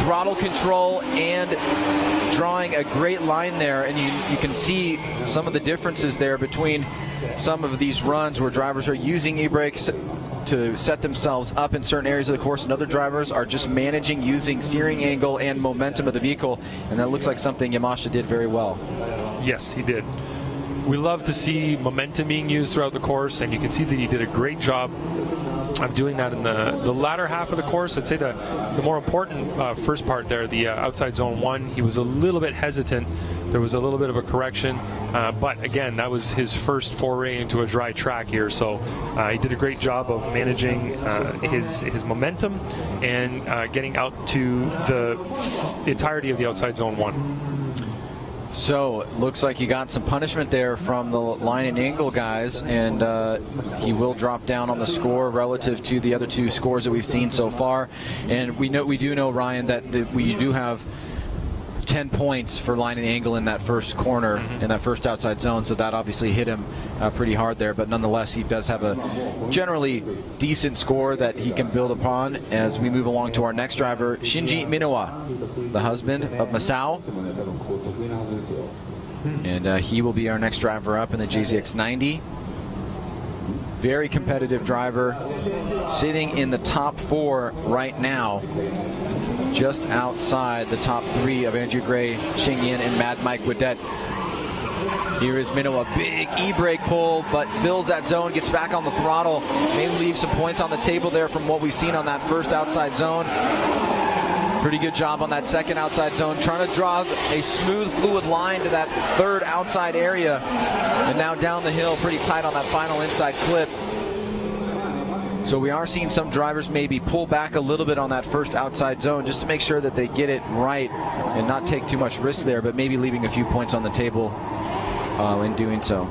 Throttle control and drawing a great line there, and you can see some of the differences there between some of these runs where drivers are using e-brakes to set themselves up in certain areas of the course, and other drivers are just managing using steering angle and momentum of the vehicle, and that looks like something Yamashita did very well. Yes, he did. We love to see momentum being used throughout the course, and you can see that he did a great job of doing that in the latter half of the course. I'd say the more important first part there, the outside zone 1, he was a little bit hesitant. There was a little bit of a correction, but again, that was his first foray into a dry track here, so he did a great job of managing his momentum and getting out to the entirety of the outside zone 1. So it looks like he got some punishment there from the line and angle guys, and he will drop down on the score relative to the other 2 scores that we've seen so far. And we do know, Ryan, that we do have 10 points for line and angle in that first corner, in that first outside zone, so that obviously hit him pretty hard there, but nonetheless he does have a generally decent score that he can build upon as we move along to our next driver, Shinji Minowa, the husband of Masao, and he will be our next driver up in the JZX 90. Very competitive driver, sitting in the top 4 right now, just outside the top 3 of Andrew Gray, Shing Yin, and Mad Mike Widet. Here is Minowa, big e-brake pull, but fills that zone, gets back on the throttle, may leave some points on the table there from what we've seen on that first outside zone. Pretty good job on that second outside zone, trying to draw a smooth, fluid line to that third outside area, and now down the hill, pretty tight on that final inside clip. So we are seeing some drivers maybe pull back a little bit on that first outside zone just to make sure that they get it right and not take too much risk there, but maybe leaving a few points on the table in doing so.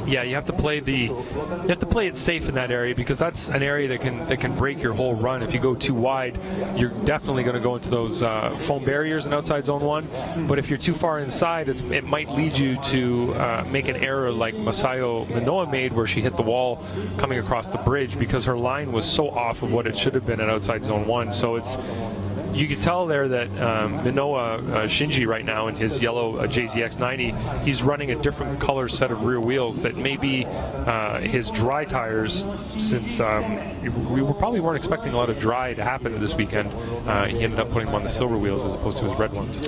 Yeah, you have to play it safe in that area, because that's an area that can break your whole run. If you go too wide, you're definitely going to go into those foam barriers in outside zone 1. But if you're too far inside, it might lead you to make an error like Masami Noah made, where she hit the wall coming across the bridge because her line was so off of what it should have been at outside zone 1. So you can tell there that Minowa, Shinji right now in his yellow JZX 90, he's running a different color set of rear wheels that may be his dry tires, since we probably weren't expecting a lot of dry to happen this weekend. He ended up putting them on the silver wheels as opposed to his red ones.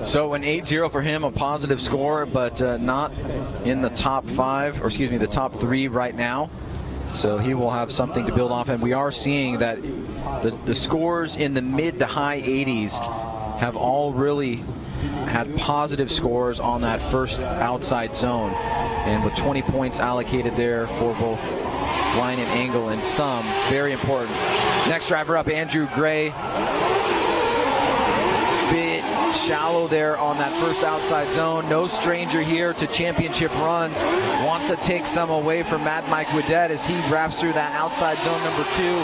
So an 8-0 for him, a positive score, but not in the top 5, or excuse me, the top 3 right now. So he will have something to build off, and we are seeing that the scores in the mid to high 80s have all really had positive scores on that first outside zone, and with 20 points allocated there for both line and angle, and some very important. Next driver up, Andrew Gray. Bit shallow there on that first outside zone. No stranger here to championship runs. Wants to take some away from Mad Mike Widet as he wraps through that outside zone number 2.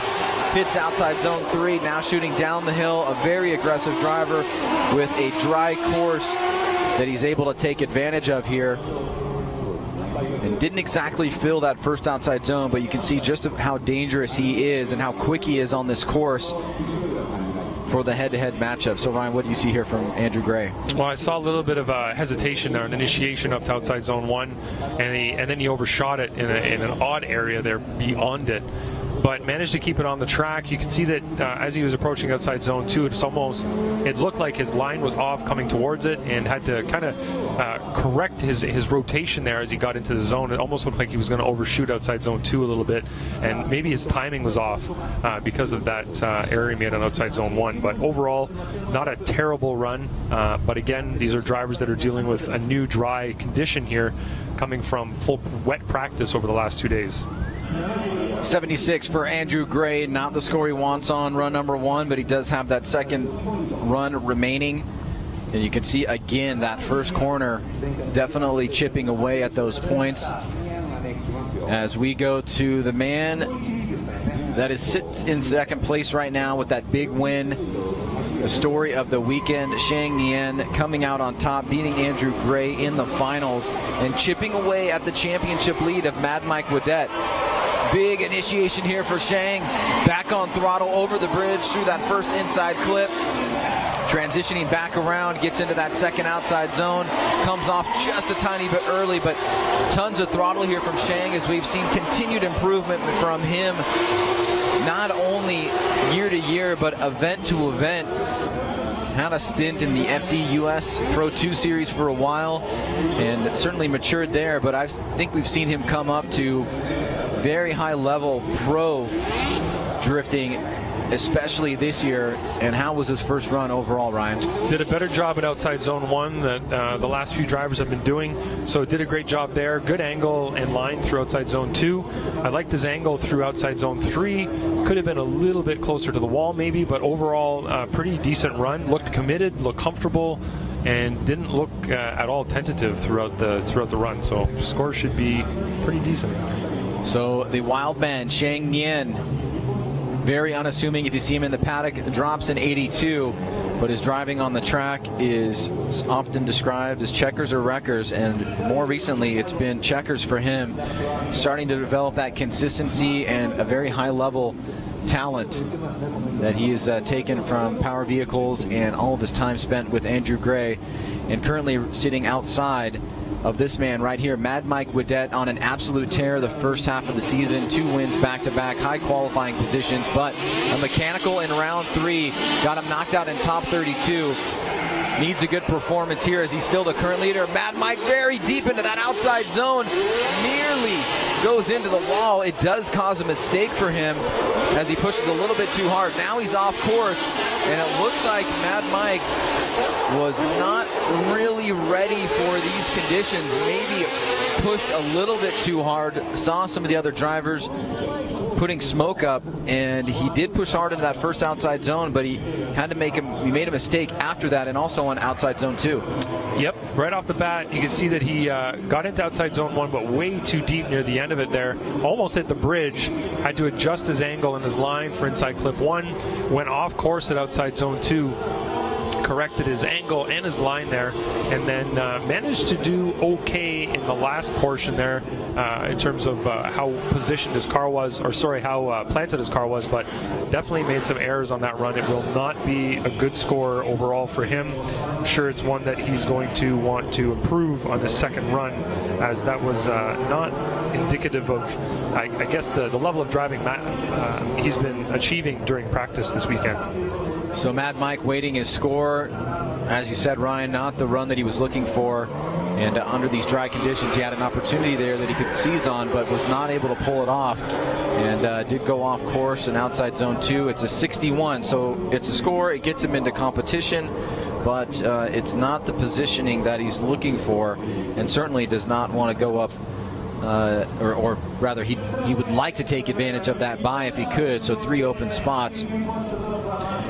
Hits outside zone 3, now shooting down the hill. A very aggressive driver with a dry course that he's able to take advantage of here. and didn't exactly fill that first outside zone, but you can see just how dangerous he is and how quick he is on this course for the head-to-head matchup. So Ryan, what do you see here from Andrew Gray? Well, I saw a little bit of hesitation there, an initiation up to outside zone 1, and then he overshot it in an odd area there beyond it, but managed to keep it on the track. You can see that as he was approaching outside zone 2, it looked like his line was off coming towards it, and had to kind of correct his rotation there as he got into the zone. It almost looked like he was going to overshoot outside zone 2 a little bit, and maybe his timing was off because of that error he made on outside zone 1. But overall, not a terrible run, but again, these are drivers that are dealing with a new dry condition here, coming from full wet practice over the last 2 days. 76 for Andrew Gray, not the score he wants on run number 1, but he does have that second run remaining. And you can see again that first corner definitely chipping away at those points. As we go to the man that sits in second place right now with that big win, the story of the weekend, Shang Nian coming out on top, beating Andrew Gray in the finals and chipping away at the championship lead of Mad Mike Wadette. Big initiation here for Shang, back on throttle over the bridge through that first inside clip, transitioning back around, gets into that second outside zone, comes off just a tiny bit early, but tons of throttle here from Shang as we've seen continued improvement from him, not only year to year but event to event. Had a stint in the FD US Pro 2 Series for a while and certainly matured there, but I think we've seen him come up to very high level pro drifting, especially this year. And how was his first run overall, Ryan? Did a better job at outside zone 1 that the last few drivers have been doing, so did a great job there. Good angle and line through outside zone 2. I liked his angle through outside zone 3. Could have been a little bit closer to the wall maybe, but overall pretty decent run. Looked committed, looked comfortable, and didn't look at all tentative throughout the run. So score should be pretty decent. So the wild man, Shang Nian, very unassuming if you see him in the paddock, drops in 82, but his driving on the track is often described as checkers or wreckers, and more recently it's been checkers for him, starting to develop that consistency and a very high level talent that he has taken from power vehicles and all of his time spent with Andrew Gray, and currently sitting outside of this man right here, Mad Mike Wadette, on an absolute tear the first half of the season. 2 wins back-to-back, high qualifying positions, but a mechanical in round 3 got him knocked out in top 32. Needs a good performance here as he's still the current leader. Mad Mike very deep into that outside zone, nearly goes into the wall. It does cause a mistake for him as he pushes a little bit too hard. Now he's off course, and it looks like Mad Mike was not really ready for these conditions. Maybe pushed a little bit too hard, saw some of the other drivers putting smoke up, and he did push hard into that first outside zone, but he made a mistake after that, and also on outside zone 2. Yep, right off the bat, you can see that he got into outside zone 1, but way too deep near the end of it there. Almost hit the bridge, had to adjust his angle and his line for inside clip 1, went off course at outside zone 2, corrected his angle and his line there, and then managed to do okay in the last portion there in terms of how positioned his car was, or sorry, how planted his car was, but definitely made some errors on that run. It will not be a good score overall for him. I'm sure it's one that he's going to want to improve on his second run, as that was not indicative of, I guess, the level of driving he's been achieving during practice this weekend. So Mad Mike waiting his score. As you said, Ryan, not the run that he was looking for. And under these dry conditions, he had an opportunity there that he could seize on, but was not able to pull it off. And did go off course in outside zone 2. It's a 61, so it's a score. It gets him into competition, but it's not the positioning that he's looking for, and certainly does not want to go up. Or rather, he would like to take advantage of that bye if he could. So 3 open spots.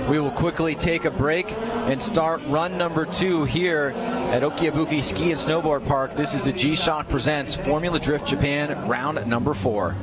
We will quickly take a break and start run number 2 here at Okuibuki Ski and Snowboard Park. This is the G-Shock Presents Formula Drift Japan round number 4.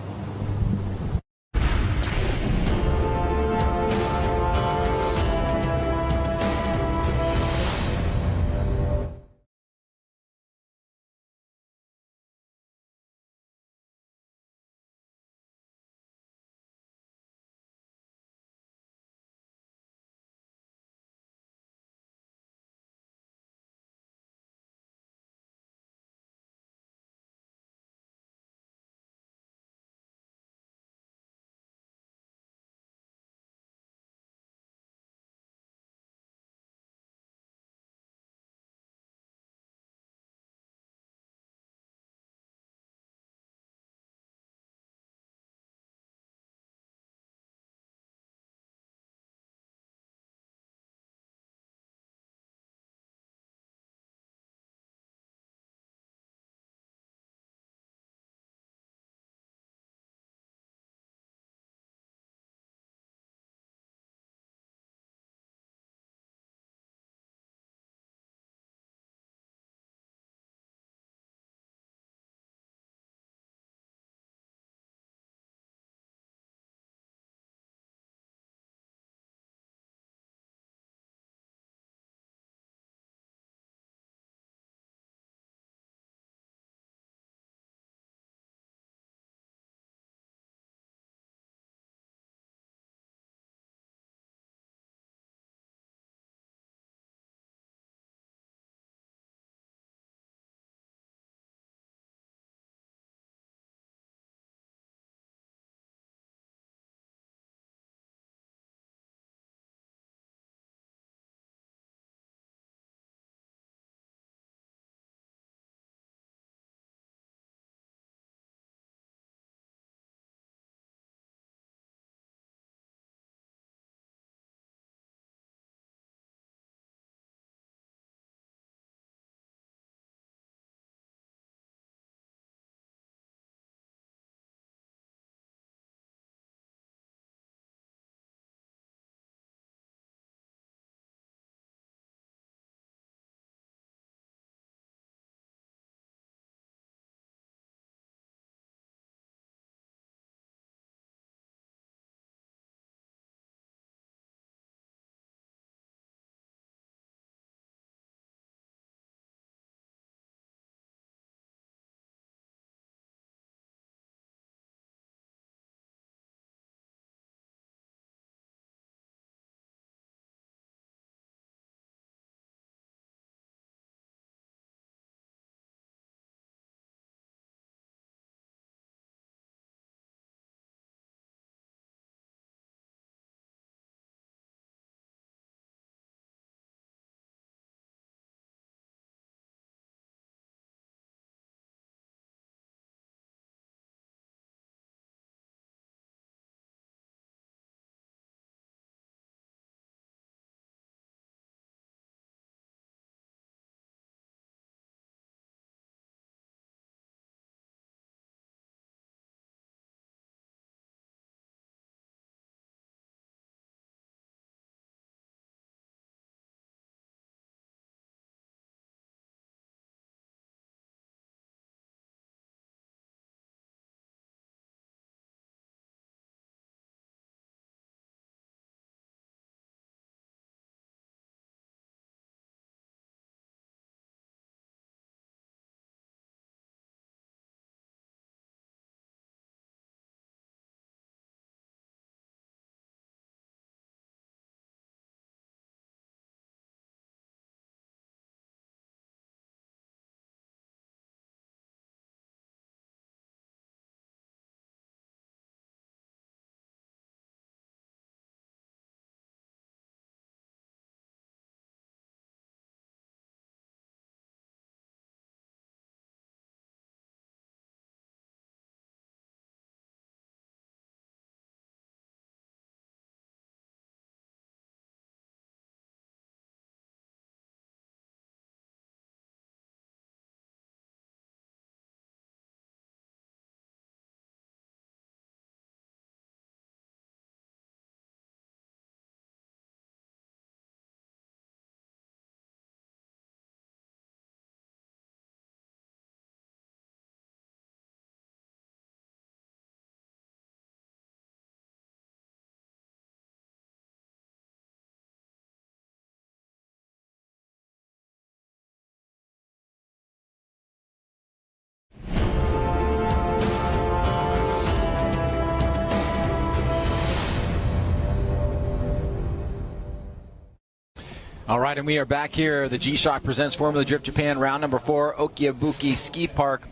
All right, and we are back here. The G-Shock presents Formula Drift Japan, round number 4, Okuibuki Ski Park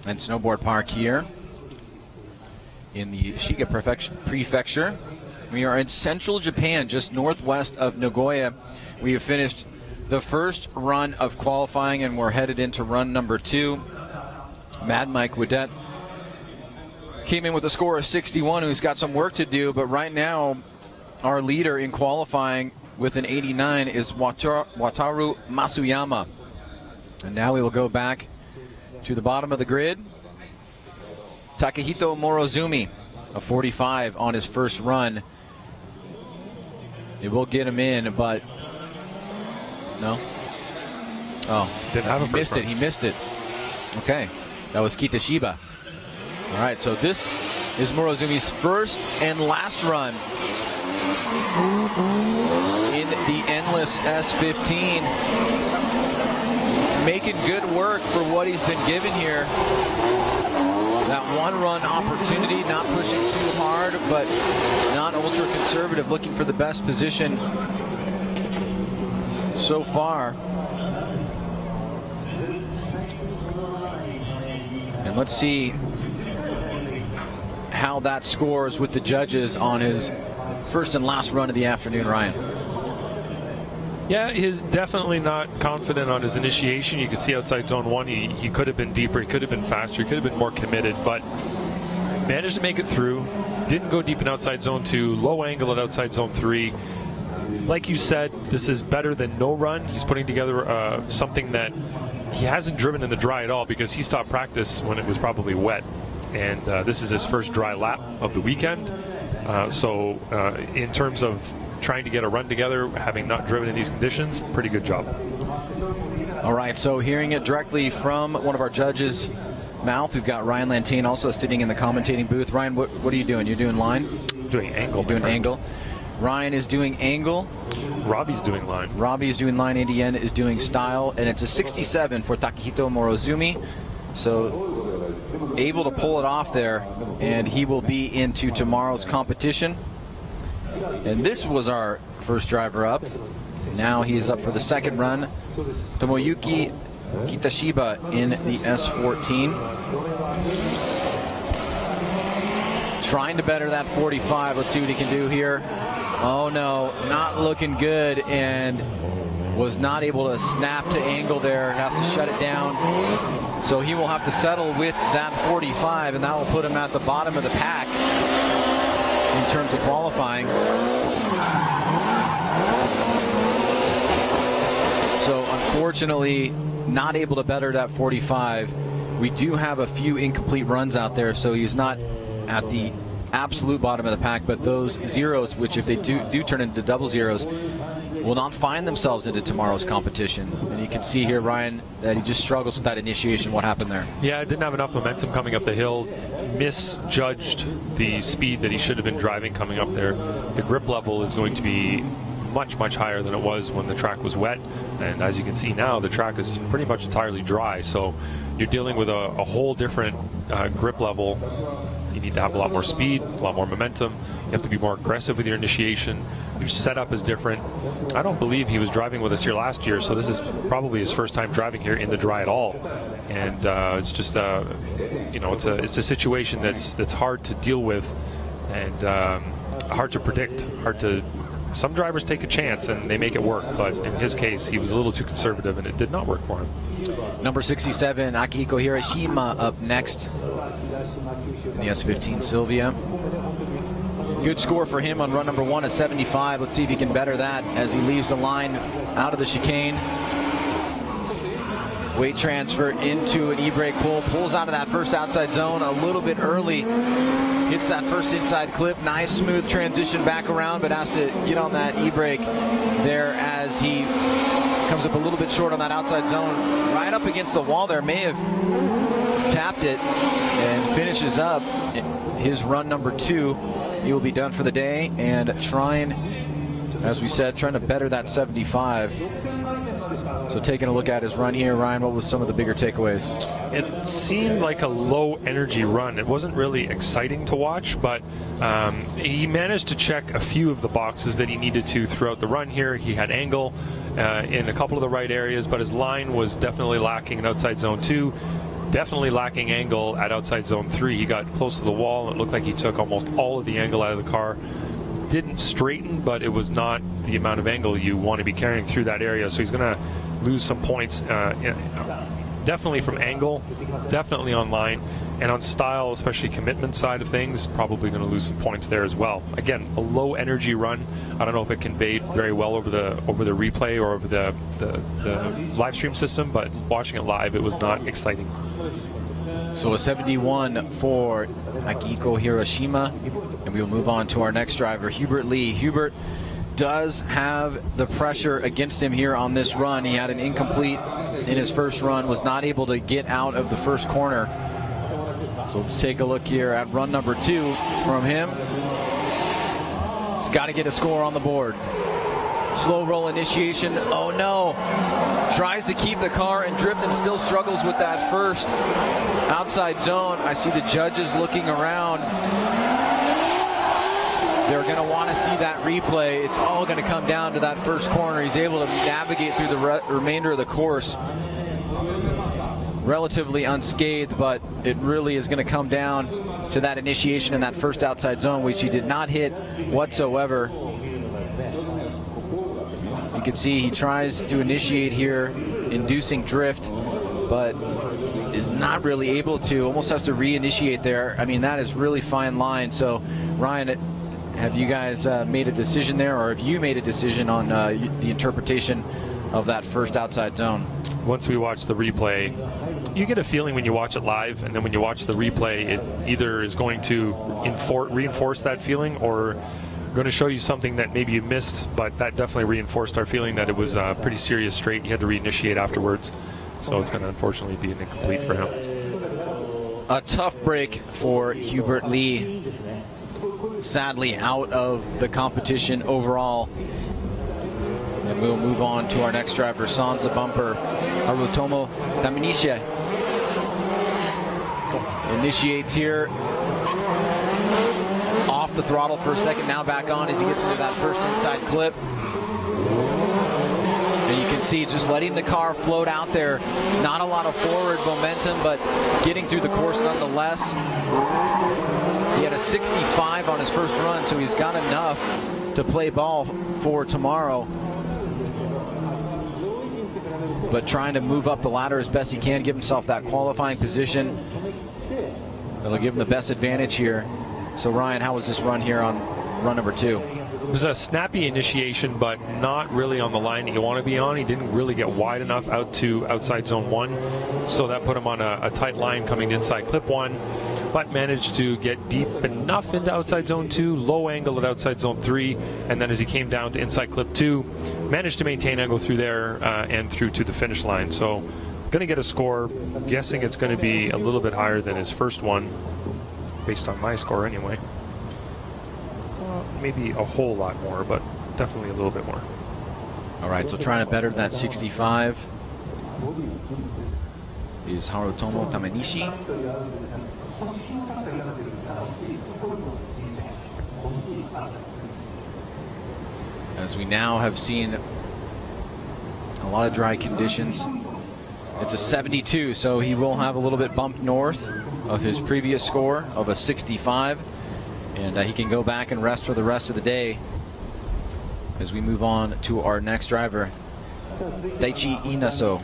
and Snowboard Park here in the Shiga Prefecture. We are in central Japan, just northwest of Nagoya. We have finished the first run of qualifying, and we're headed into run number 2. Mad Mike Widette came in with a score of 61, who's got some work to do, but right now our leader in qualifying with an 89 is Wataru Matsuyama. And now we will go back to the bottom of the grid. Takehito Morozumi, a 45 on his first run. It will get him in, but no. Oh, didn't have he missed it. He missed it. Okay, that was Kitashiba. All right, so this is Morozumi's first and last run in the endless S15. Making good work for what he's been given here. That one-run opportunity, not pushing too hard, but not ultra-conservative, looking for the best position so far. And let's see how that scores with the judges on his first and last run of the afternoon, Ryan. Yeah, he's definitely not confident on his initiation. You can see outside zone 1, he could have been deeper, he could have been faster, he could have been more committed, but managed to make it through. Didn't go deep in outside zone 2, low angle at outside zone 3. Like you said, this is better than no run. He's putting together something that he hasn't driven in the dry at all, because he stopped practice when it was probably wet. And this is his first dry lap of the weekend. So in terms of trying to get a run together, having not driven in these conditions, pretty good job. All right, so hearing it directly from one of our judges' mouth, we've got Ryan Lantane also sitting in the commentating booth. Ryan, what are you doing? You're doing line? Doing angle. Doing angle. Ryan is doing angle. Robbie's doing line. Robbie's doing line. ADN is doing style, and it's a 67 for Takehito Morozumi. So able to pull it off there, and he will be into tomorrow's competition. And this was our first driver up. Now he is up for the second run. Tomoyuki Kitashiba in the S14. Trying to better that 45. Let's see what he can do here. Oh no, not looking good, and was not able to snap to angle there. Has to shut it down. So he will have to settle with that 45, and that will put him at the bottom of the pack in terms of qualifying. So unfortunately, not able to better that 45. We do have a few incomplete runs out there, so he's not at the absolute bottom of the pack, but those zeros, which if they do turn into double zeros, will not find themselves into tomorrow's competition. And you can see here, Ryan, that he just struggles with that initiation. What happened there? Yeah, didn't have enough momentum coming up the hill. Misjudged the speed that he should have been driving coming up there. The grip level is going to be much, much higher than it was when the track was wet. And as you can see now, the track is pretty much entirely dry. So you're dealing with a whole different grip level. You need to have a lot more speed, a lot more momentum. You have to be more aggressive with your initiation. Your setup is different. I don't believe he was driving with us here last year, so this is probably his first time driving here in the dry at all. And it's just it's a situation that's hard to deal with and hard to predict. Some drivers take a chance and they make it work, but in his case, he was a little too conservative and it did not work for him. Number 67, Akihiko Hiroshima up next in the S15, Silvia. Good score for him on run number 1 at 75. Let's see if he can better that as he leaves the line out of the chicane. Weight transfer into an e-brake pull. Pulls out of that first outside zone a little bit early. Hits that first inside clip. Nice smooth transition back around, but has to get on that e-brake there as he comes up a little bit short on that outside zone. Right up against the wall there. May have tapped it and finishes up his run number 2. He will be done for the day and trying to better that 75. So taking a look at his run here, Ryan, what was some of the bigger takeaways? It seemed like a low energy run. It wasn't really exciting to watch, but he managed to check a few of the boxes that he needed to throughout the run here. He had angle, in a couple of the right areas, but his line was definitely lacking in outside zone 2. Definitely lacking angle at outside zone 3. He got close to the wall, and it looked like he took almost all of the angle out of the car. Didn't straighten, but it was not the amount of angle you want to be carrying through that area, so he's going to lose some points. Definitely from angle, definitely on line, and on style, especially commitment side of things, probably going to lose some points there as well. Again, a low energy run. I don't know if it conveyed very well over the replay or over the live stream system, but watching it live, it was not exciting. So a 71 for Akihiko Hiroshima, and we will move on to our next driver, Hubert Lee. Hubert does have the pressure against him here on this run. He had an incomplete in his first run, was not able to get out of the first corner. So let's take a look here at run number 2 from him. He's got to get a score on the board. Slow roll initiation. Oh no. Tries to keep the car in drift and still struggles with that first outside zone. I see the judges looking around. They're going to want to see that replay. It's all going to come down to that first corner. He's able to navigate through the remainder of the course relatively unscathed, but it really is going to come down to that initiation in that first outside zone, which he did not hit whatsoever. You can see he tries to initiate here, inducing drift, but is not really able to. Almost has to reinitiate there. I mean, that is really fine line. So, Ryan, have you guys made a decision there, or have you made a decision on the interpretation of that first outside zone? Once we watch the replay, you get a feeling when you watch it live, and then when you watch the replay, it either is going to reinforce that feeling or going to show you something that maybe you missed, but that definitely reinforced our feeling that it was a pretty serious straight. You had to reinitiate afterwards, so it's going to unfortunately be an incomplete for him. A tough break for Hubert Lee. Sadly out of the competition overall. And we'll move on to our next driver, Sansa Bumper, Harutomo Taminisha. Initiates here. Off the throttle for a second, now back on as he gets into that first inside clip. And you can see just letting the car float out there. Not a lot of forward momentum, but getting through the course nonetheless. He had a 65 on his first run, so he's got enough to play ball for tomorrow. But trying to move up the ladder as best he can, give himself that qualifying position. That'll give him the best advantage here. So Ryan, how was this run here on run number 2? It was a snappy initiation, but not really on the line that you want to be on. He didn't really get wide enough out to outside zone 1, so that put him on a tight line coming to inside clip 1, but managed to get deep enough into outside zone 2, low angle at outside zone 3, and then as he came down to inside clip 2, managed to maintain angle through there and through to the finish line. So going to get a score. Guessing it's going to be a little bit higher than his first one, based on my score anyway. Maybe a whole lot more, but definitely a little bit more. All right, so trying to better that 65 is Harutomo Tamanishi. As we now have seen a lot of dry conditions. It's a 72, so he will have a little bit bumped north of his previous score of a 65. And he can go back and rest for the rest of the day as we move on to our next driver, Daichi Inaso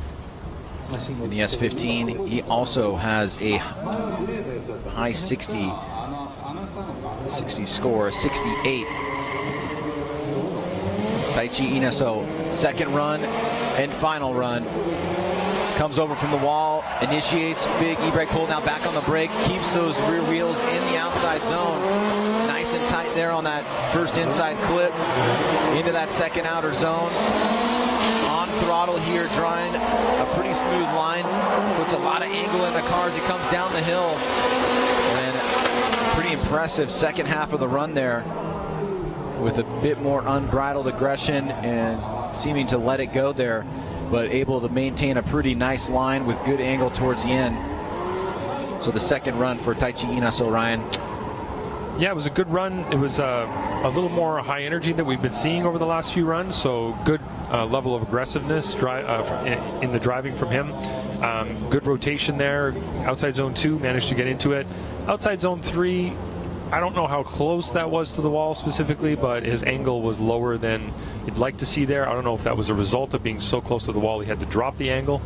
in the S15. He also has a high 60 score, 68. Daichi Inaso, second run and final run. Comes over from the wall, initiates, big e-brake pull, now back on the brake, keeps those rear wheels in the outside zone. Nice and tight there on that first inside clip, into that second outer zone. On throttle here, drawing a pretty smooth line, puts a lot of angle in the car as he comes down the hill. And pretty impressive second half of the run there, with a bit more unbridled aggression and seeming to let it go there, but able to maintain a pretty nice line with good angle towards the end. So the second run for Daichi Inaso, Ryan. Yeah, it was a good run. It was a little more high energy that we've been seeing over the last few runs, so good level of aggressiveness in the driving from him. Good rotation there. Outside zone 2, managed to get into it. Outside zone 3, I don't know how close that was to the wall specifically, but his angle was lower than you'd like to see there. I don't know if that was a result of being so close to the wall he had to drop the angle,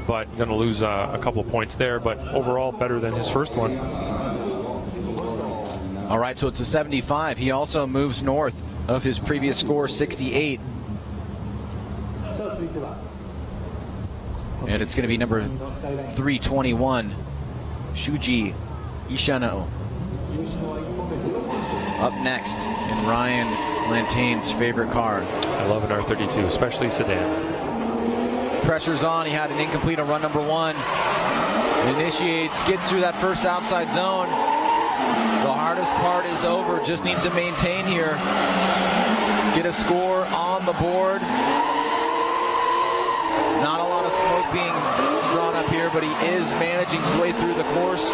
but going to lose a couple of points there. But overall, better than his first one. All right, so it's a 75. He also moves north of his previous score, 68. And it's going to be number 321, Suji Yoshino. Up next in Ryan Lantane's favorite car. I love an R32, especially sedan. Pressure's on. He had an incomplete on run number 1. Initiates, gets through that first outside zone. The hardest part is over. Just needs to maintain here. Get a score on the board. Not a lot of smoke being drawn up here, but he is managing his way through the course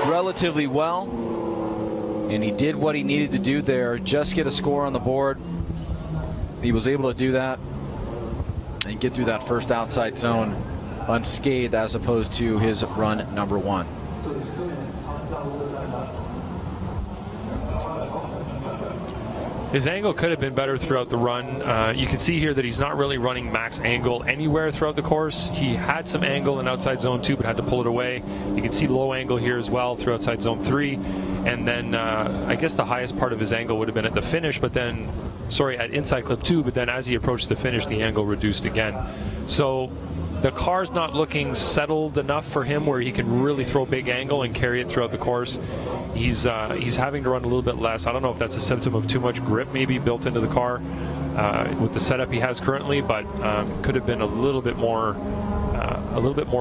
relatively well. And he did what he needed to do there, just get a score on the board. He was able to do that and get through that first outside zone unscathed, as opposed to his run number 1. His angle could have been better throughout the run. You can see here that he's not really running max angle anywhere throughout the course. He had some angle in outside zone 2, but had to pull it away. You can see low angle here as well through outside zone 3. And then I guess the highest part of his angle would have been at the finish, but then, sorry, at inside clip 2, but then as he approached the finish, the angle reduced again. So the car's not looking settled enough for him where he can really throw big angle and carry it throughout the course. He's having to run a little bit less. I don't know if that's a symptom of too much grip maybe built into the car with the setup he has currently, but could have been a little bit more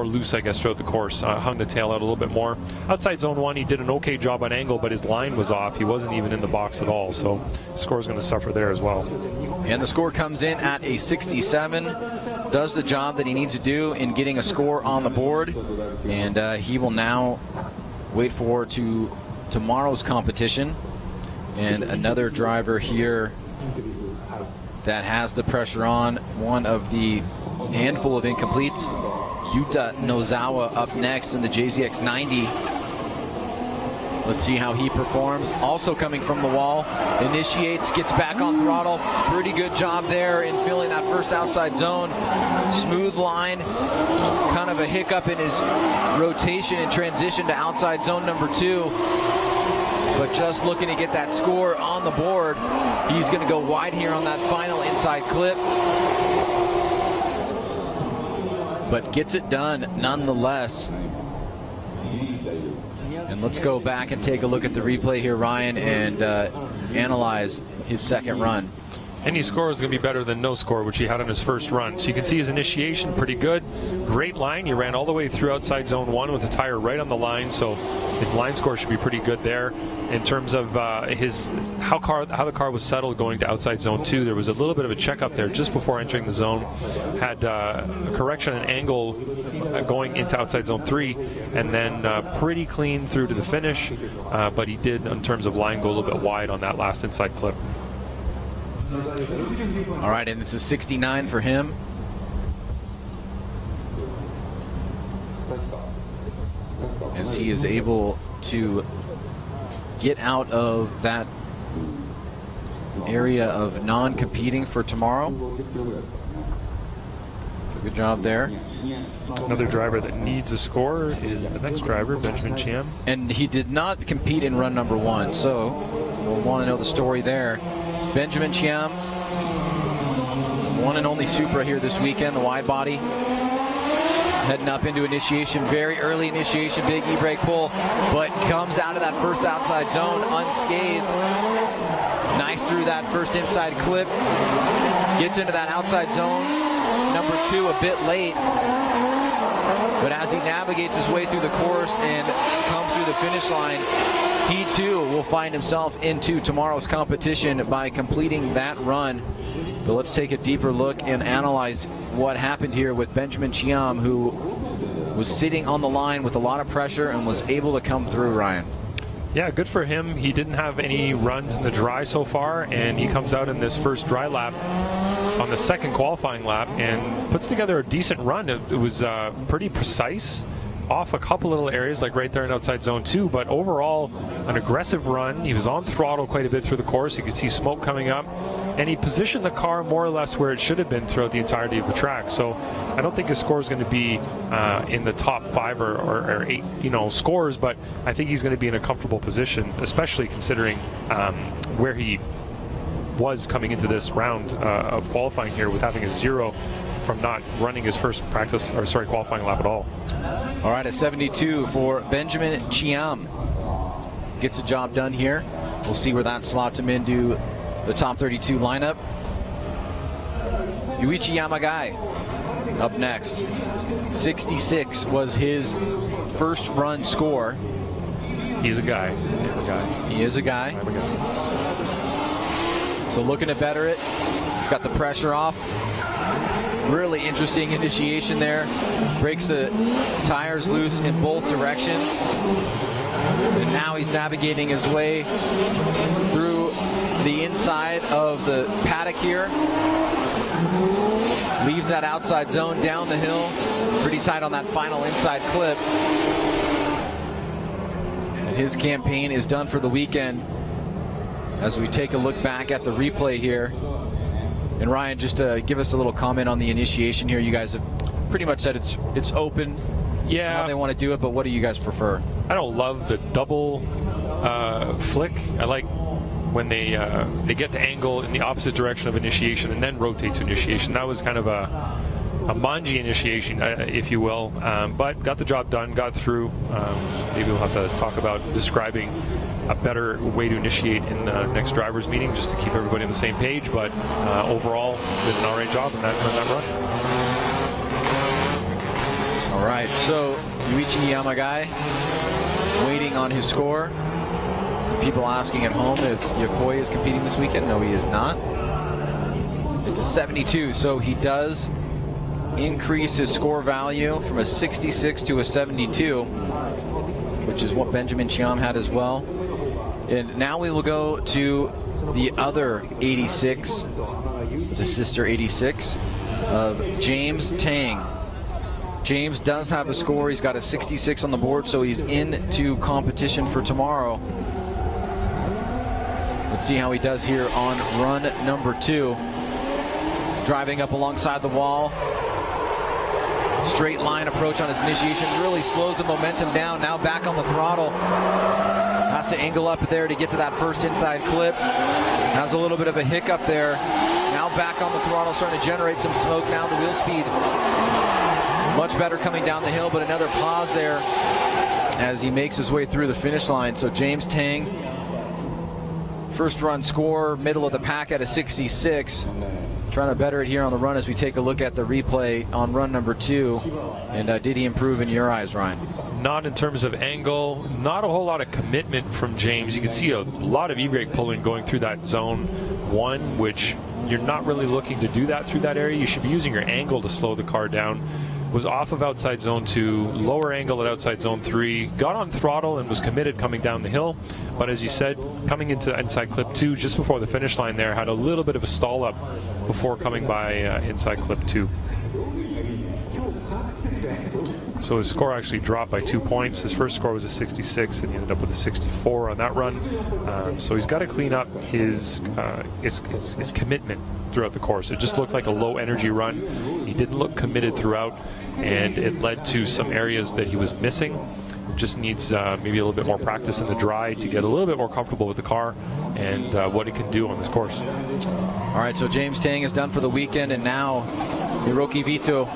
loose, I guess, throughout the course. Hung the tail out a little bit more. Outside zone 1, he did an okay job on angle, but his line was off. He wasn't even in the box at all, so the score's going to suffer there as well. And the score comes in at a 67. Does the job that he needs to do in getting a score on the board, and he will now wait for tomorrow's competition. And another driver here that has the pressure on, one of the handful of incompletes, Yuta Nozawa, up next in the JZX 90. Let's see how he performs. Also coming from the wall, initiates, gets back on throttle. Pretty good job there in filling that first outside zone. Smooth line, kind of a hiccup in his rotation and transition to outside zone number 2. But just looking to get that score on the board. He's going to go wide here on that final inside clip, but gets it done nonetheless. And let's go back and take a look at the replay here, Ryan, and analyze his second run. Any score is going to be better than no score, which he had on his first run. So you can see his initiation pretty good. Great line. He ran all the way through outside zone 1 with the tire right on the line, so his line score should be pretty good there. In terms of how the car was settled going to outside zone 2, there was a little bit of a checkup there just before entering the zone. Had a correction and angle going into outside zone 3, and then pretty clean through to the finish. But he did, in terms of line, go a little bit wide on that last inside clip. All right, and it's a 69 for him. As he is able to get out of that area of non-competing for tomorrow. So good job there. Another driver that needs a score is the next driver, Benjamin Chiam. And he did not compete in run number 1, so we'll want to know the story there. Benjamin Chiam, one and only Supra here this weekend, the wide body. Heading up into initiation, very early initiation, big e-brake pull, but comes out of that first outside zone unscathed. Nice through that first inside clip. Gets into that outside zone, number 2, a bit late. But as he navigates his way through the course and comes through the finish line, he too will find himself into tomorrow's competition by completing that run. But let's take a deeper look and analyze what happened here with Benjamin Chiam, who was sitting on the line with a lot of pressure and was able to come through, Ryan. Yeah, good for him. He didn't have any runs in the dry so far, and he comes out in this first dry lap on the second qualifying lap and puts together a decent run. It was pretty precise, off a couple little areas like right there in outside zone 2, but overall an aggressive run. He was on throttle quite a bit through the course. You could see smoke coming up, and he positioned the car more or less where it should have been throughout the entirety of the track. So I don't think his score is going to be in the top 5 or 8 scores, but I think he's going to be in a comfortable position, especially considering where he was coming into this round of qualifying here, with having a 0 from not running his first qualifying lap at all. All right, a 72 for Benjamin Chiam. Gets the job done here. We'll see where that slots him into the top 32 lineup. Yuichi Yamagai up next. 66 was his first run score. He's a guy. He is a guy. So looking to better it. He's got the pressure off. Really interesting initiation there. Breaks the tires loose in both directions. And now he's navigating his way through the inside of the paddock here. Leaves that outside zone down the hill. Pretty tight on that final inside clip. And his campaign is done for the weekend. As we take a look back at the replay here. And Ryan, just to give us a little comment on the initiation here. You guys have pretty much said it's open. Yeah. How they want to do it, but what do you guys prefer? I don't love the double flick. I like when they get the angle in the opposite direction of initiation and then rotate to initiation. That was kind of a manji initiation, if you will, but got the job done, got through. Maybe we'll have to talk about describing a better way to initiate in the next drivers meeting, just to keep everybody on the same page. But overall, did an all right job in that run. All right, so Yuichi Yamagai waiting on his score. People asking at home if Yokoi is competing this weekend. No, he is not. It's a 72, so he does increase his score value from a 66 to a 72, which is what Benjamin Chiam had as well. And now we will go to the other 86, the sister 86 of James Tang. James does have a score. He's got a 66 on the board, so he's into competition for tomorrow. Let's see how he does here on run number 2. Driving up alongside the wall. Straight line approach on his initiation. Really slows the momentum down. Now back on the throttle. Has to angle up there to get to that first inside clip. Has a little bit of a hiccup there. Now back on the throttle, starting to generate some smoke. Now the wheel speed much better coming down the hill, but another pause there as he makes his way through the finish line. So James Tang, first run score, middle of the pack at a 66. Trying to better it here on the run as we take a look at the replay on run number 2. And did he improve in your eyes, Ryan? Not in terms of angle, not a whole lot of commitment from James. You can see a lot of e-brake pulling going through that zone 1, which you're not really looking to do that through that area. You should be using your angle to slow the car down. Was off of outside zone 2, lower angle at outside zone 3, got on throttle and was committed coming down the hill. But as you said, coming into inside clip 2, just before the finish line there, had a little bit of a stall up before coming by inside clip 2. So his score actually dropped by 2 points. His first score was a 66, and he ended up with a 64 on that run. So he's got to clean up his commitment throughout the course. It just looked like a low energy run. He didn't look committed throughout, and it led to some areas that he was missing. Just needs maybe a little bit more practice in the dry to get a little bit more comfortable with the car and what it can do on this course. All right, so James Tang is done for the weekend, and now Hiroki Vito.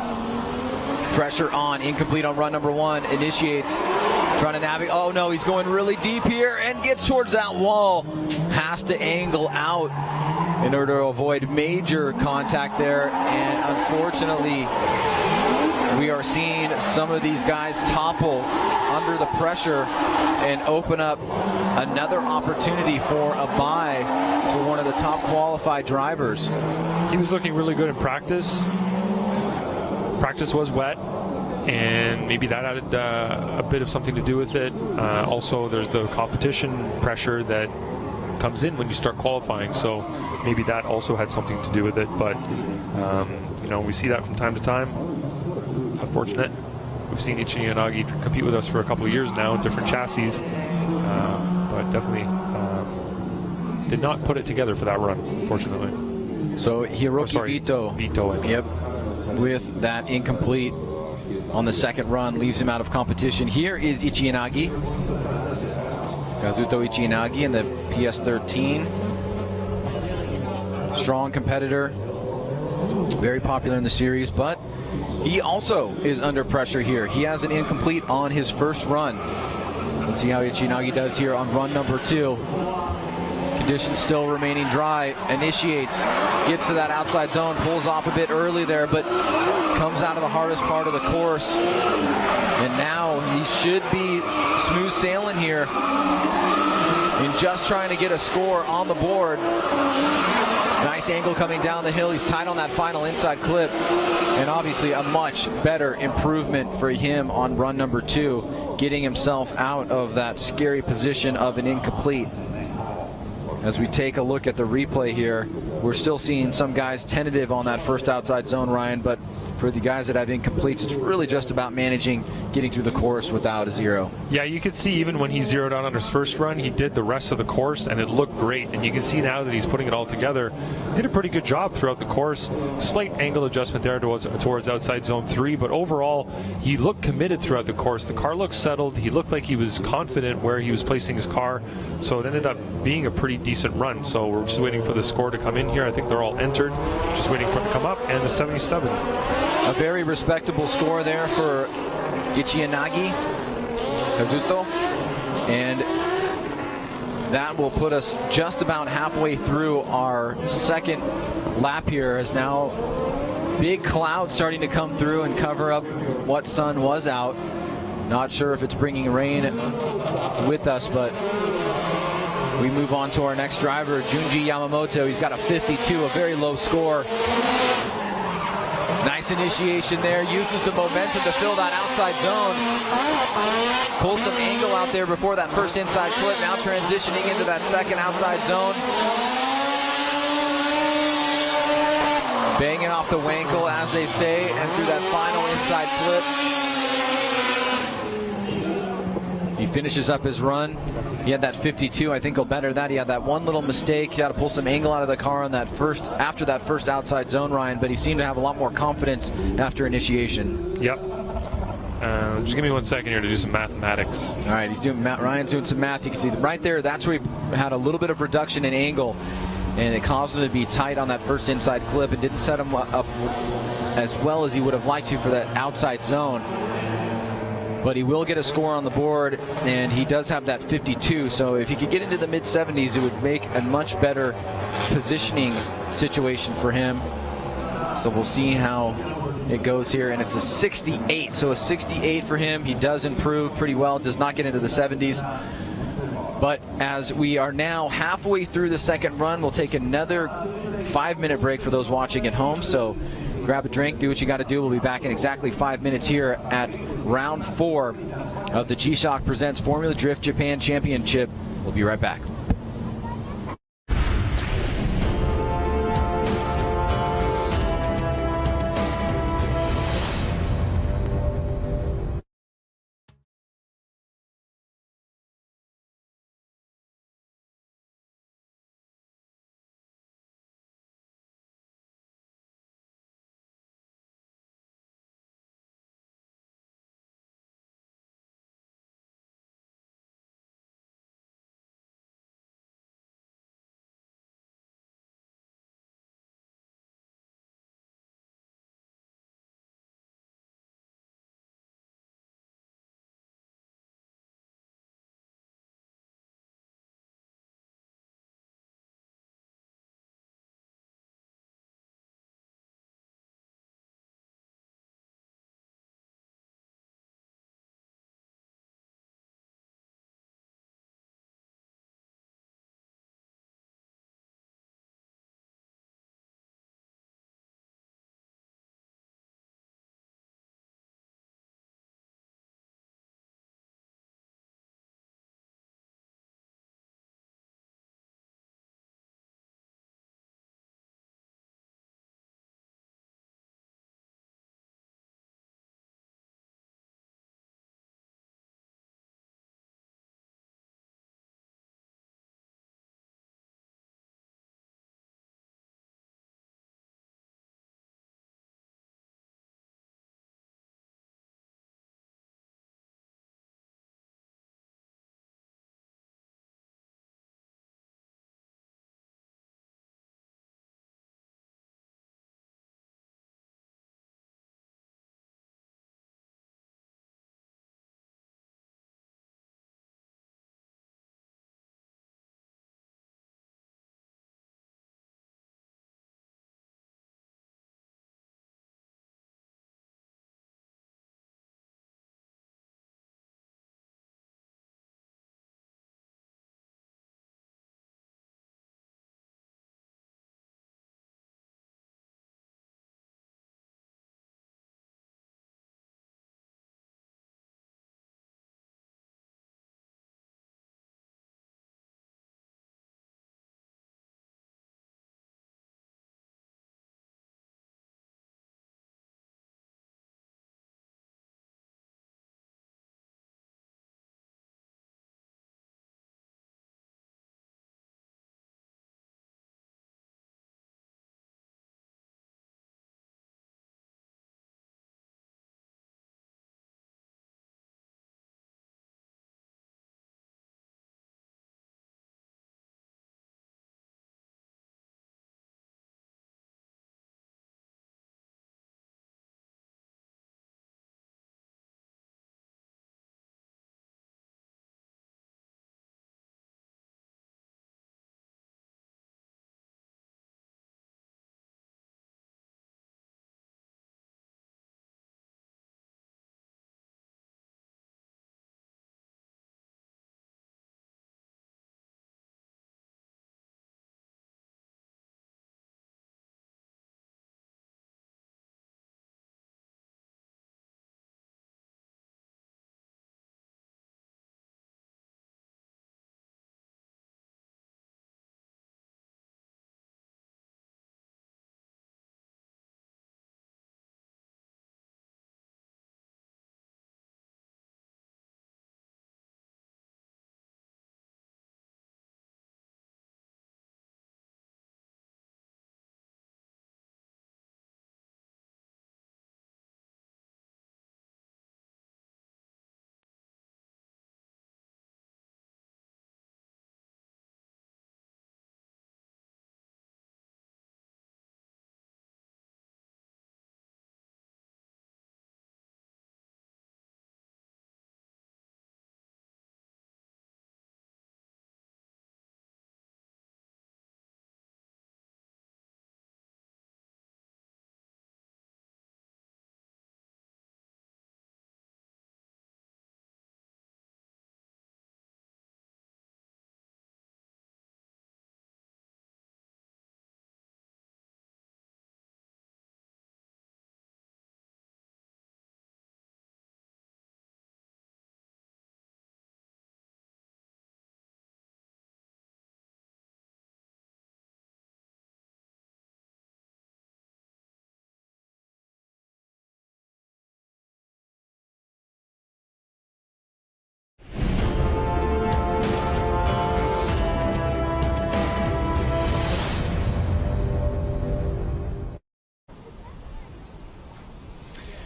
Pressure on, incomplete on run number 1, initiates, trying to navigate. Oh no, he's going really deep here and gets towards that wall. Has to angle out in order to avoid major contact there, and unfortunately we are seeing some of these guys topple under the pressure and open up another opportunity for a bye for one of the top qualified drivers. He was looking really good in practice. Practice was wet, and maybe that added a bit of something to do with it. Also, there's the competition pressure that comes in when you start qualifying. So maybe that also had something to do with it. But you know, we see that from time to time. It's unfortunate. We've seen Ichiyanagi compete with us for a couple of years now, different chassis, but definitely did not put it together for that run, unfortunately. So Hiroki Vito. Yep, with that incomplete on the second run, leaves him out of competition. Here is Ichiyanagi. Kazuto Ichiyanagi in the PS13. Strong competitor, very popular in the series, but he also is under pressure here. He has an incomplete on his first run. Let's see how Ichiyanagi does here on run number 2. Conditions still remaining dry. Initiates, gets to that outside zone, pulls off a bit early there, but comes out of the hardest part of the course. And now he should be smooth sailing here in just trying to get a score on the board. Nice angle coming down the hill. He's tight on that final inside clip. And obviously a much better improvement for him on run number 2, getting himself out of that scary position of an incomplete. As we take a look at the replay here, we're still seeing some guys tentative on that first outside zone, Ryan, but for the guys that have incompletes, it's really just about managing getting through the course without a zero. Yeah, you could see even when he zeroed out on his first run, he did the rest of the course, and it looked great. And you can see now that he's putting it all together. Did a pretty good job throughout the course. Slight angle adjustment there towards outside zone 3, but overall, he looked committed throughout the course. The car looked settled. He looked like he was confident where he was placing his car, so it ended up being a pretty decent run. So we're just waiting for the score to come in here. I think they're all entered. Just waiting for it to come up, and the 77. A very respectable score there for Ichiyanagi, Kazuto, and that will put us just about halfway through our second lap here, as now big clouds starting to come through and cover up what sun was out. Not sure if it's bringing rain with us, but we move on to our next driver, Jun Ji Yamamoto. He's got a 52, a very low score. Nice initiation there, uses the momentum to fill that outside zone. Pulls some angle out there before that first inside flip, now transitioning into that second outside zone. Banging off the wankle, as they say, and through that final inside flip. He finishes up his run. He had that 52. I think he'll better that. He had that one little mistake. He had to pull some angle out of the car on that after that first outside zone, Ryan, but he seemed to have a lot more confidence after initiation. Yep. Just give me 1 second here to do some mathematics. All right, Ryan's doing some math. You can see right there, that's where he had a little bit of reduction in angle, and it caused him to be tight on that first inside clip. It didn't set him up as well as he would have liked to for that outside zone. But he will get a score on the board, and he does have that 52. So if he could get into the mid-70s, it would make a much better positioning situation for him. So we'll see how it goes here, and it's a 68. So a 68 for him. He does improve pretty well, does not get into the 70s. But as we are now halfway through the second run, we'll take another 5-minute break for those watching at home. So grab a drink, do what you got to do. We'll be back in exactly 5 minutes here at round 4 of the G-Shock Presents Formula Drift Japan Championship. We'll be right back.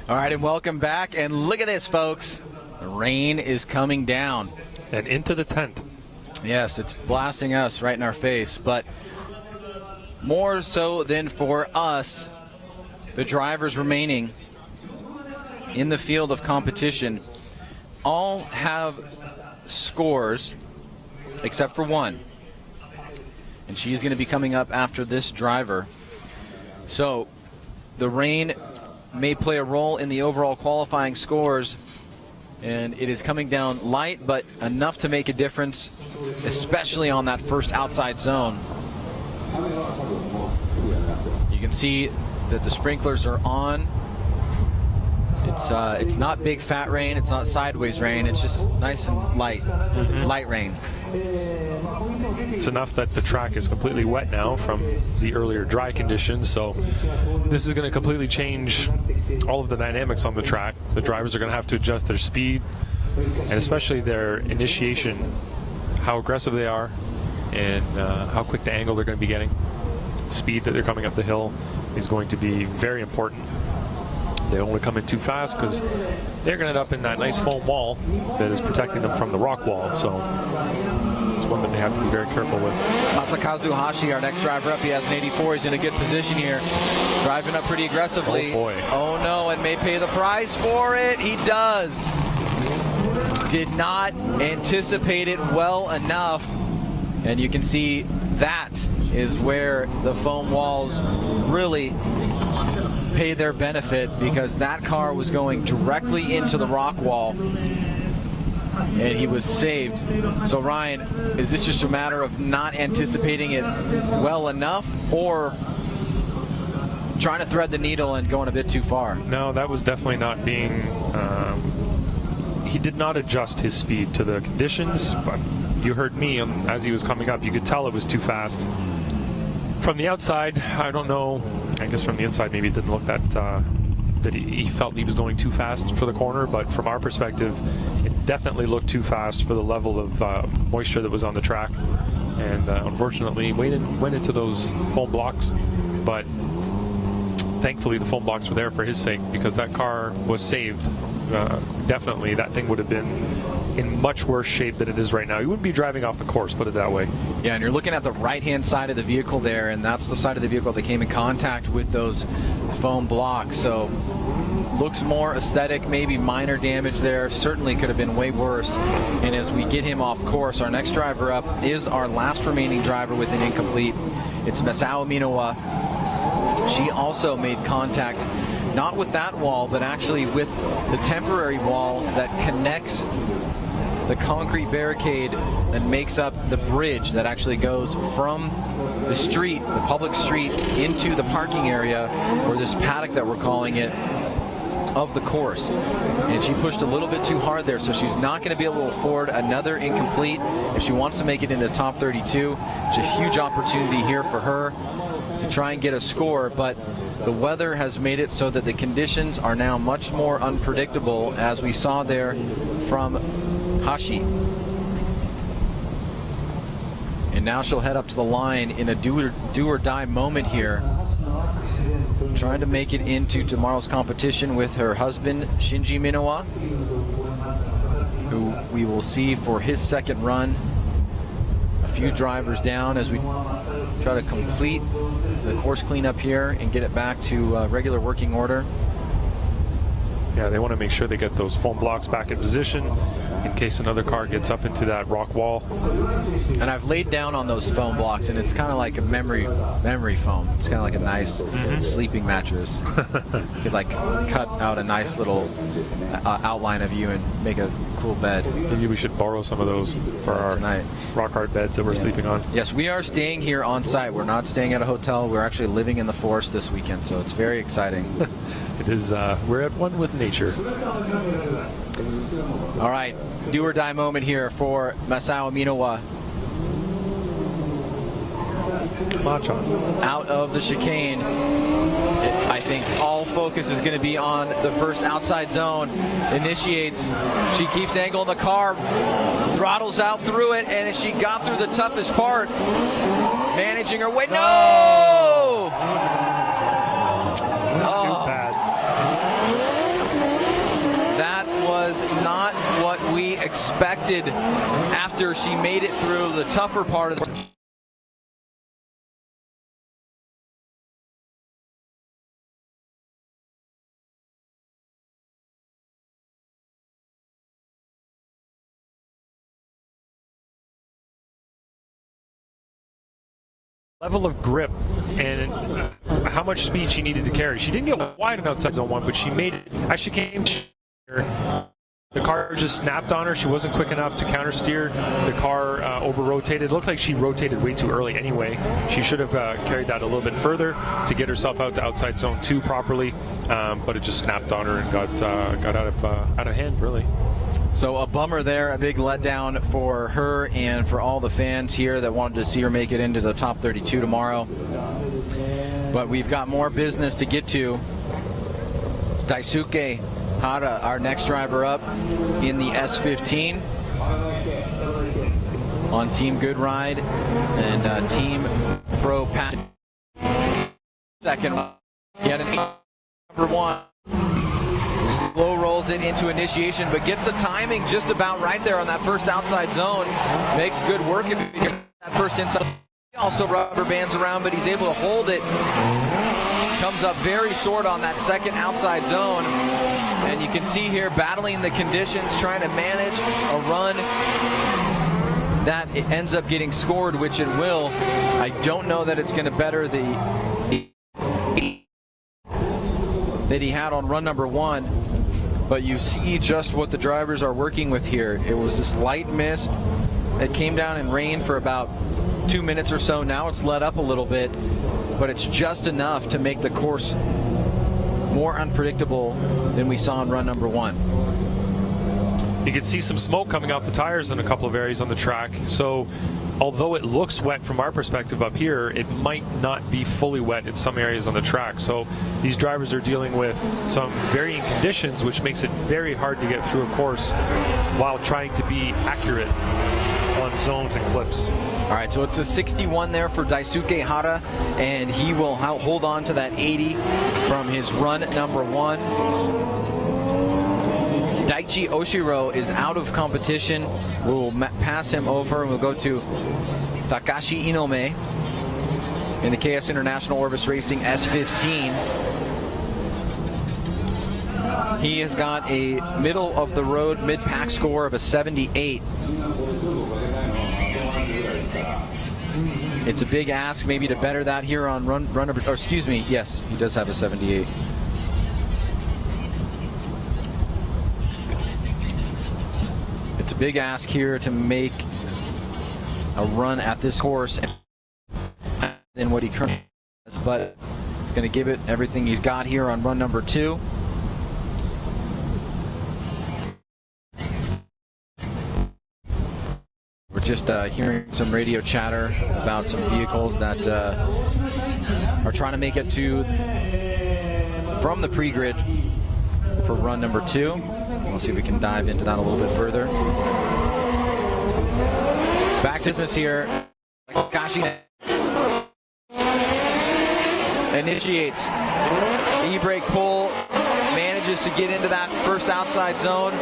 All right, and welcome back. And look at this, folks. The rain is coming down. And into the tent. Yes, it's blasting us right in our face. But more so than for us, the drivers remaining in the field of competition all have scores except for one. And she's going to be coming up after this driver. So the rain may play a role in the overall qualifying scores, and it is coming down light, but enough to make a difference, especially on that first outside zone. You can see that the sprinklers are on. It's not big fat rain, it's not sideways rain, it's just nice and light. It's light rain. It's enough that the track is completely wet now from the earlier dry conditions, so this is going to completely change all of the dynamics on the track. The drivers are going to have to adjust their speed and especially their initiation, how aggressive they are and how quick the angle they're going to be getting. Speed that they're coming up the hill is going to be very important. They don't want to come in too fast because they're going to end up in that nice foam wall that is protecting them from the rock wall. So it's one that they have to be very careful with. Masakazu Hoshi, our next driver up, he has an 84. He's in a good position here. Driving up pretty aggressively. Oh, boy. Oh, no, and may pay the price for it. He does. Did not anticipate it well enough. And you can see that is where the foam walls really pay their benefit, because that car was going directly into the rock wall and he was saved. So Ryan, is this just a matter of not anticipating it well enough, or trying to thread the needle and going a bit too far? No, that was definitely not being he did not adjust his speed to the conditions, but you heard me as he was coming up, you could tell it was too fast. From the outside, I don't know. I guess from the inside, maybe it didn't look that he felt he was going too fast for the corner. But from our perspective, it definitely looked too fast for the level of moisture that was on the track. And unfortunately, went into those foam blocks. But thankfully, the foam blocks were there for his sake, because that car was saved. Definitely, that thing would have been in much worse shape than it is right now. You wouldn't be driving off the course, put it that way. Yeah, and you're looking at the right-hand side of the vehicle there, and that's the side of the vehicle that came in contact with those foam blocks. So looks more aesthetic, maybe minor damage there. Certainly could have been way worse. And as we get him off course, our next driver up is our last remaining driver with an incomplete. It's Masami Noah. She also made contact, not with that wall, but actually with the temporary wall that connects the concrete barricade and makes up the bridge that actually goes from the street, the public street, into the parking area, or this paddock that we're calling it, of the course. And she pushed a little bit too hard there, so she's not going to be able to afford another incomplete if she wants to make it in the top 32. It's a huge opportunity here for her to try and get a score, but the weather has made it so that the conditions are now much more unpredictable, as we saw there from Hoshi. And now she'll head up to the line in a do or die moment here, trying to make it into tomorrow's competition with her husband Shinji Minowa, who we will see for his second run. A few drivers down as we try to complete the course cleanup here and get it back to regular working order. Yeah, they want to make sure they get those foam blocks back in position in case another car gets up into that rock wall. And I've laid down on those foam blocks, and it's kind of like a memory foam. It's kind of like a nice sleeping mattress. You could like cut out a nice little outline of you and make a cool bed. Maybe we should borrow some of those for our tonight. Rock hard beds that we're sleeping on. Yes, we are staying here on site. We're not staying at a hotel. We're actually living in the forest this weekend, so it's very exciting. It is. We're at one with nature. All right, do or die moment here for Masami Noah. Out of the chicane. I think all focus is going to be on the first outside zone. Initiates. She keeps angling the car, throttles out through it, and as she got through the toughest part, managing her way. No! Too bad. expected after she made it through the tougher part of the level of grip and how much speed she needed to carry. She didn't get wide in outside zone 1, but she made it. As she came here, the car just snapped on her. She wasn't quick enough to counter steer. The car over-rotated. It looked like she rotated way too early anyway. She should have carried that a little bit further to get herself out to outside zone 2 properly, but it just snapped on her and got out of hand, really. So a bummer there, a big letdown for her and for all the fans here that wanted to see her make it into the top 32 tomorrow. But we've got more business to get to. Daisuke Hara, our next driver up in the S15 on Team Good Ride and Team Pro Pat. Second, yet an number 1. Slow rolls it into initiation, but gets the timing just about right there on that first outside zone. Makes good work of it. That first inside. Also rubber bands around, but he's able to hold it. Comes up very short on that second outside zone. And you can see here battling the conditions, trying to manage a run that it ends up getting scored, which it will. I don't know that it's going to better the that he had on run number 1, but you see just what the drivers are working with here. It was this light mist that came down and rained for about 2 minutes or so. Now it's let up a little bit, but it's just enough to make the course more unpredictable than we saw in run number 1. You can see some smoke coming off the tires in a couple of areas on the track. So although it looks wet from our perspective up here, it might not be fully wet in some areas on the track. So these drivers are dealing with some varying conditions, which makes it very hard to get through a course while trying to be accurate on zones and clips. All right, so it's a 61 there for Daisuke Hara, and he will hold on to that 80 from his run number 1. Daichi Oshiro is out of competition. We'll pass him over and we'll go to Takashi Inome in the KS International Orbis Racing S15. He has got a middle of the road mid-pack score of a 78. It's a big ask maybe to better that here on run number, or excuse me, yes, he does have a 78. It's a big ask here to make a run at this course than what he currently has, but he's going to give it everything he's got here on run number 2. We're just hearing some radio chatter about some vehicles that are trying to make it from the pre-grid for run number 2. We'll see if we can dive into that a little bit further. Back to business here. Kashi initiates. E-brake pull. Manages to get into that first outside zone.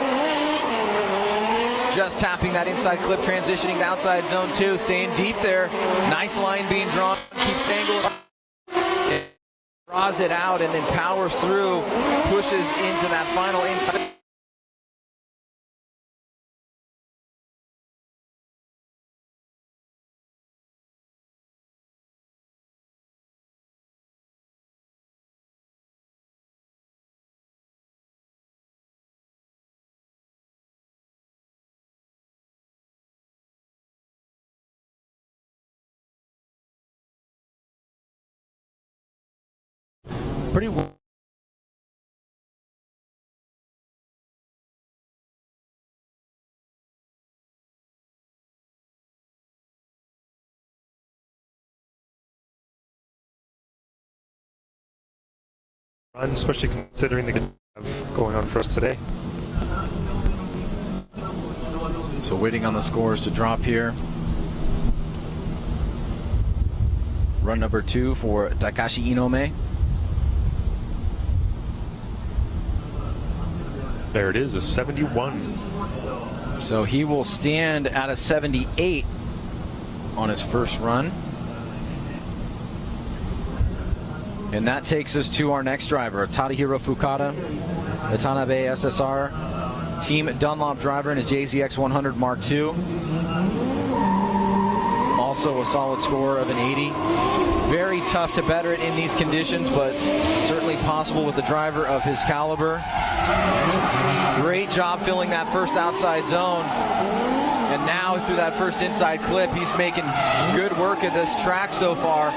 Just tapping that inside clip, transitioning to outside zone 2. Staying deep there. Nice line being drawn. Keeps angle. Draws it out and then powers through. Pushes into that final inside. Pretty well. Especially considering the going on for us today. So waiting on the scores to drop here. Run number 2 for Takashi Inome. There it is, a 71. So he will stand at a 78 on his first run. And that takes us to our next driver, Tadahiro Fukada, the Tanabe SSR Team Dunlop driver in his JZX 100 Mark II. Also a solid score of an 80. Very tough to better it in these conditions, but certainly possible with a driver of his caliber. Great job filling that first outside zone. And now through that first inside clip, he's making good work of this track so far.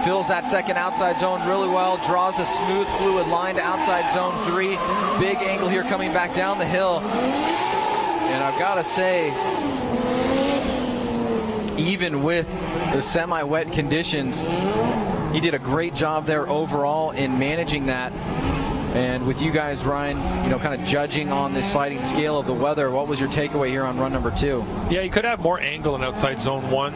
Fills that second outside zone really well, draws a smooth, fluid line to outside zone 3. Big angle here coming back down the hill. And I've got to say, even with the semi-wet conditions, he did a great job there overall in managing that. And with you guys, Ryan, kind of judging on this sliding scale of the weather, what was your takeaway here on run number 2? Yeah, he could have more angle in outside zone 1,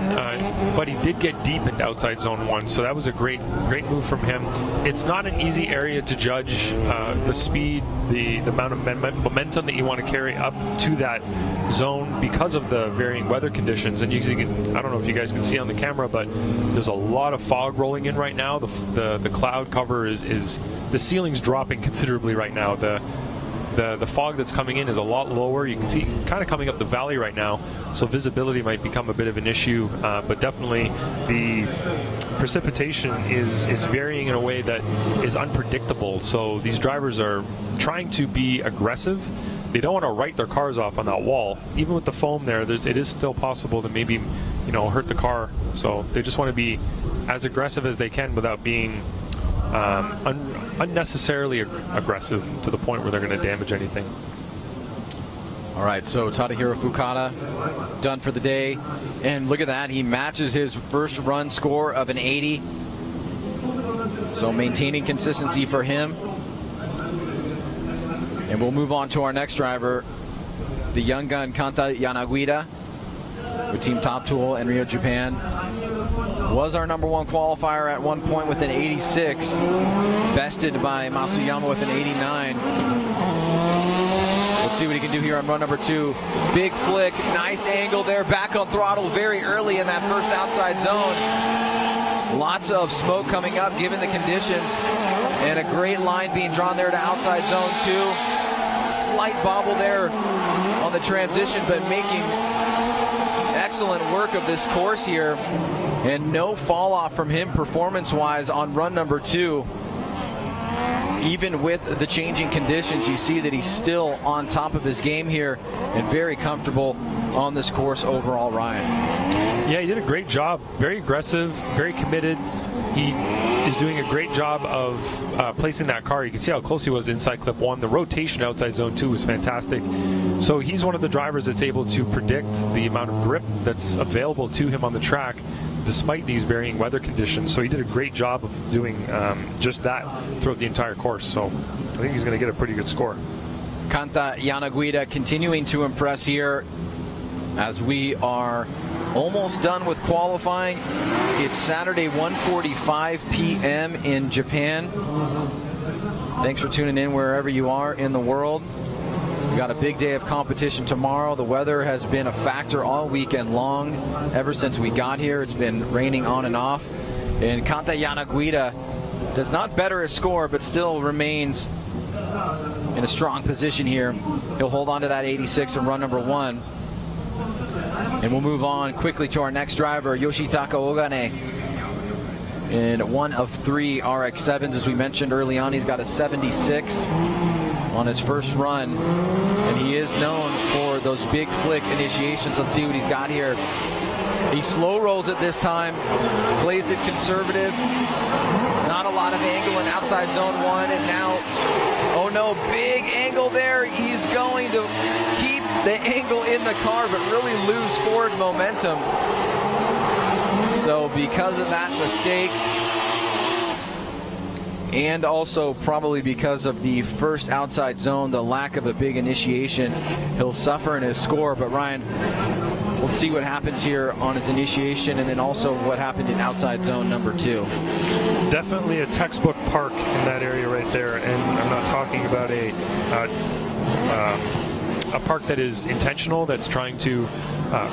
but he did get deep into outside zone 1, so that was a great move from him. It's not an easy area to judge the speed, the amount of momentum that you want to carry up to that zone because of the varying weather conditions. And I don't know if you guys can see on the camera, but there's a lot of fog rolling in right now. The cloud cover is the ceiling's dropping considerably right now. The fog that's coming in is a lot lower. You can see kind of coming up the valley right now, so visibility might become a bit of an issue, but definitely the precipitation is varying in a way that is unpredictable. So these drivers are trying to be aggressive. They don't want to write their cars off on that wall. Even with the foam there, it is still possible to maybe hurt the car. So they just want to be as aggressive as they can without being unnecessarily aggressive to the point where they're going to damage anything. All right, so Tadahiro Fukada done for the day. And look at that, he matches his first run score of an 80. So maintaining consistency for him. And we'll move on to our next driver, the young gun Kanta Yanaguida with Team Top Tool in Rio, Japan. Was our number 1 qualifier at one point with an 86, bested by Matsuyama with an 89. Let's see what he can do here on run number 2. Big flick, nice angle there, back on throttle very early in that first outside zone. Lots of smoke coming up given the conditions, and a great line being drawn there to outside zone 2. Slight bobble there on the transition, but making excellent work of this course here. And no fall off from him performance-wise on run number 2. Even with the changing conditions, you see that he's still on top of his game here and very comfortable on this course overall, Ryan. Yeah, he did a great job. Very aggressive, very committed. He is doing a great job of placing that car. You can see how close he was inside clip 1. The rotation outside zone 2 was fantastic. So he's one of the drivers that's able to predict the amount of grip that's available to him on the track despite these varying weather conditions. So he did a great job of doing just that throughout the entire course. So I think he's going to get a pretty good score. Kanta Yanaguida continuing to impress here as we are almost done with qualifying. It's Saturday, 1:45 p.m. in Japan. Thanks for tuning in wherever you are in the world. We got a big day of competition tomorrow. The weather has been a factor all weekend long. Ever since we got here, it's been raining on and off. And Kanta Yanaguida does not better his score, but still remains in a strong position here. He'll hold on to that 86 in run number 1. And we'll move on quickly to our next driver, Yoshitaka Ogane. In one of 3 RX-7s, as we mentioned early on, he's got a 76 on his first run, and he is known for those big flick initiations. Let's see what he's got here. He slow rolls it this time, plays it conservative, not a lot of angle in outside zone 1, and now, oh no, big angle there. He's going to keep the angle in the car, but really lose forward momentum. So because of that mistake, and also probably because of the first outside zone, the lack of a big initiation, he'll suffer in his score. But Ryan, we'll see what happens here on his initiation, and then also what happened in outside zone number 2. Definitely a textbook park in that area right there, and I'm not talking talking about a park that is intentional, that's trying to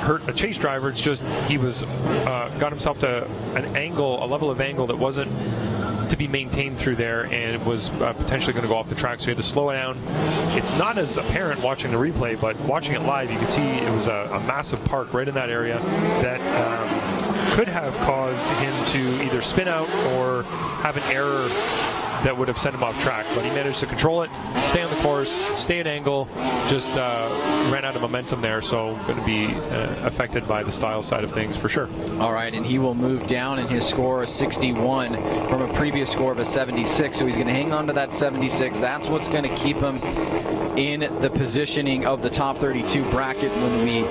hurt a chase driver. It's just he was got himself to an angle, a level of angle that wasn't to be maintained through there, and it was potentially going to go off the track, so he had to slow it down. It's not as apparent watching the replay, but watching it live, you can see it was a massive park right in that area that could have caused him to either spin out or have an error that would have sent him off track, but he managed to control it, stay on the course, stay at angle, just ran out of momentum there, so going to be affected by the style side of things for sure. All right, and he will move down in his score of 61 from a previous score of a 76, so he's going to hang on to that 76. That's what's going to keep him in the positioning of the top 32 bracket when we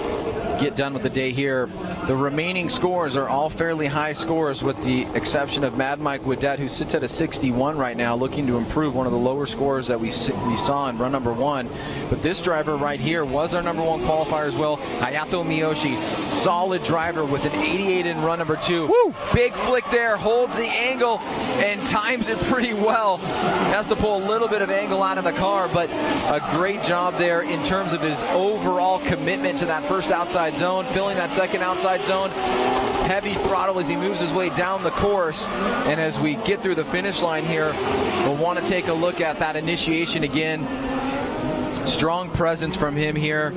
get done with the day here. The remaining scores are all fairly high scores, with the exception of Mad Mike Widet, who sits at a 61 right now, looking to improve, one of the lower scores that we saw in run number 1. But this driver right here was our number 1 qualifier as well, Hayato Miyoshi. Solid driver with an 88 in run number 2. Woo! Big flick there, holds the angle and times it pretty well. Has to pull a little bit of angle out of the car, but a great job there in terms of his overall commitment to that first outside zone, filling that second outside zone. Heavy throttle as he moves his way down the course. And as we get through the finish line here, we'll want to take a look at that initiation again. Strong presence from him here.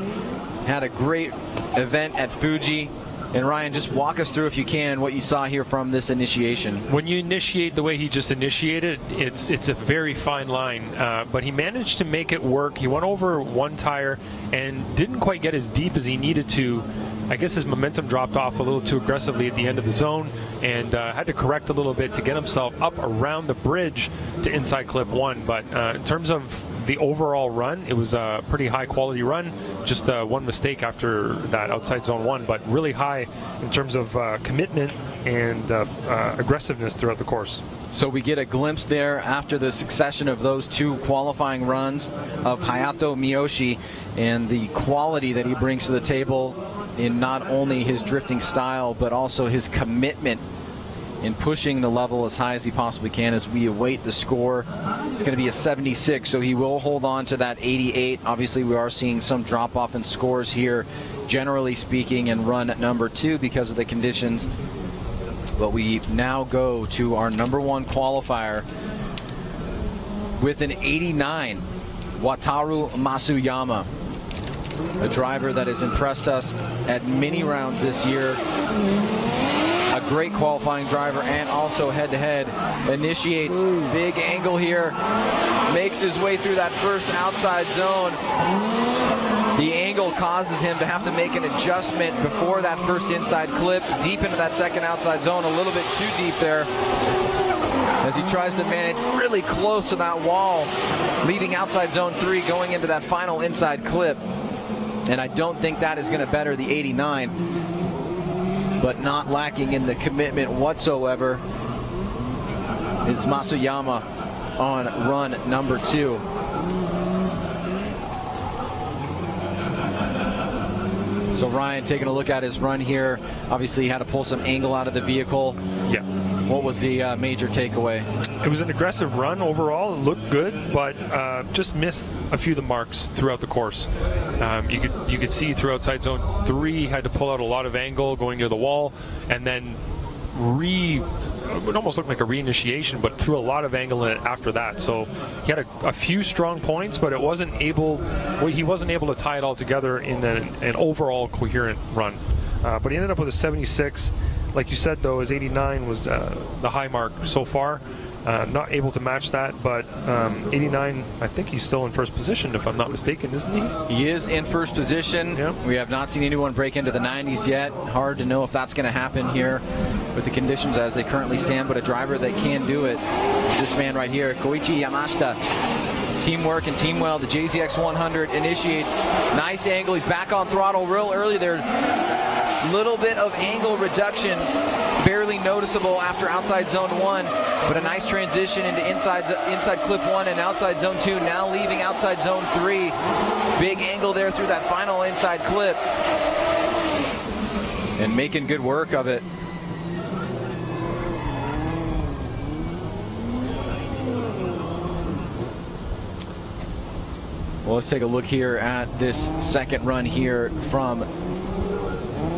Had a great event at Fuji. And Ryan, just walk us through, if you can, what you saw here from this initiation. When you initiate the way he just initiated, it's a very fine line, but he managed to make it work. He went over one tire and didn't quite get as deep as he needed to. I guess his momentum dropped off a little too aggressively at the end of the zone, and had to correct a little bit to get himself up around the bridge to inside clip 1. But in terms of the overall run, it was a pretty high quality run. Just one mistake after that outside zone 1, but really high in terms of commitment and aggressiveness throughout the course. So we get a glimpse there after the succession of those 2 qualifying runs of Hayato Miyoshi and the quality that he brings to the table in not only his drifting style, but also his commitment in pushing the level as high as he possibly can. As we await the score, it's going to be a 76, so he will hold on to that 88. Obviously, we are seeing some drop off in scores here, generally speaking, in run number 2 because of the conditions. But we now go to our number 1 qualifier with an 89, Wataru Matsuyama, a driver that has impressed us at many rounds this year. A great qualifying driver, and also head-to-head. Initiates big angle here, makes his way through that first outside zone. The angle causes him to have to make an adjustment before that first inside clip, deep into that second outside zone, a little bit too deep there, as he tries to manage really close to that wall, leaving outside zone 3, going into that final inside clip. And I don't think that is going to better the 89, but not lacking in the commitment whatsoever is Matsuyama on run number 2. So Ryan, taking a look at his run here, obviously he had to pull some angle out of the vehicle. Yeah. What was the major takeaway? It was an aggressive run overall. It looked good, but just missed a few of the marks throughout the course. You could see through outside zone 3, had to pull out a lot of angle going near the wall, and then it would almost look like a reinitiation, but threw a lot of angle in it after that. So he had a few strong points, but he wasn't able to tie it all together in an overall coherent run. But he ended up with a 76. Like you said, though, his 89 was the high mark so far. Not able to match that, but 89, I think he's still in first position, if I'm not mistaken, isn't he? He is in first position. Yep. We have not seen anyone break into the 90s yet. Hard to know if that's going to happen here with the conditions as they currently stand, but a driver that can do it is this man right here, Koichi Yamashita. Teamwork and team well. The JZX 100 initiates. Nice angle. He's back on throttle real early there. Little bit of angle reduction, barely noticeable after outside zone 1, but a nice transition into inside clip 1 and outside zone 2, now leaving outside zone 3. Big angle there through that final inside clip, and making good work of it. Well, let's take a look here at this second run here from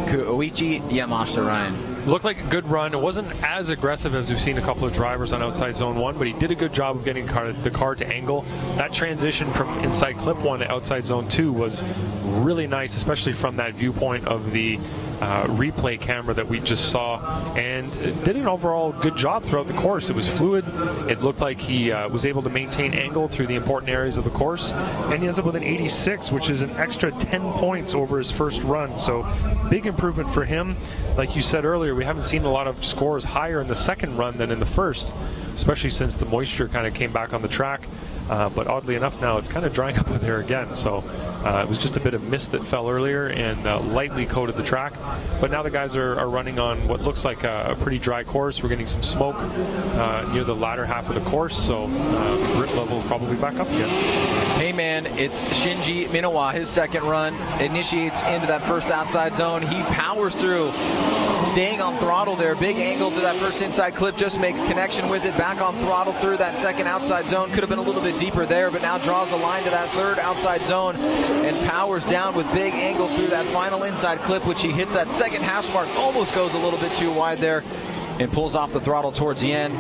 Okuibuki Yamamoto, Ryan. Looked like a good run. It wasn't as aggressive as we've seen a couple of drivers on outside zone 1, but he did a good job of getting the car to angle. That transition from inside clip 1 to outside zone 2 was really nice, especially from that viewpoint of the replay camera that we just saw, and did an overall good job throughout the course. It was fluid. It looked like he was able to maintain angle through the important areas of the course, and he ends up with an 86, which is an extra 10 points over his first run. So big improvement for him. Like you said earlier, we haven't seen a lot of scores higher in the second run than in the first, especially since the moisture kind of came back on the track. But oddly enough, now it's kind of drying up there again. So it was just a bit of mist that fell earlier and lightly coated the track. But now the guys are running on what looks like a pretty dry course. We're getting some smoke near the latter half of the course, so the grip level will probably back up again. Hey man, it's Jun Jie Yamamoto. His second run initiates into that first outside zone. He powers through, staying on throttle there. Big angle to that first inside clip, just makes connection with it. Back on throttle through that second outside zone. Could have been a little bit deeper there, but now draws a line to that third outside zone and powers down with big angle through that final inside clip, which he hits that second hash mark. Almost goes a little bit too wide there and pulls off the throttle towards the end.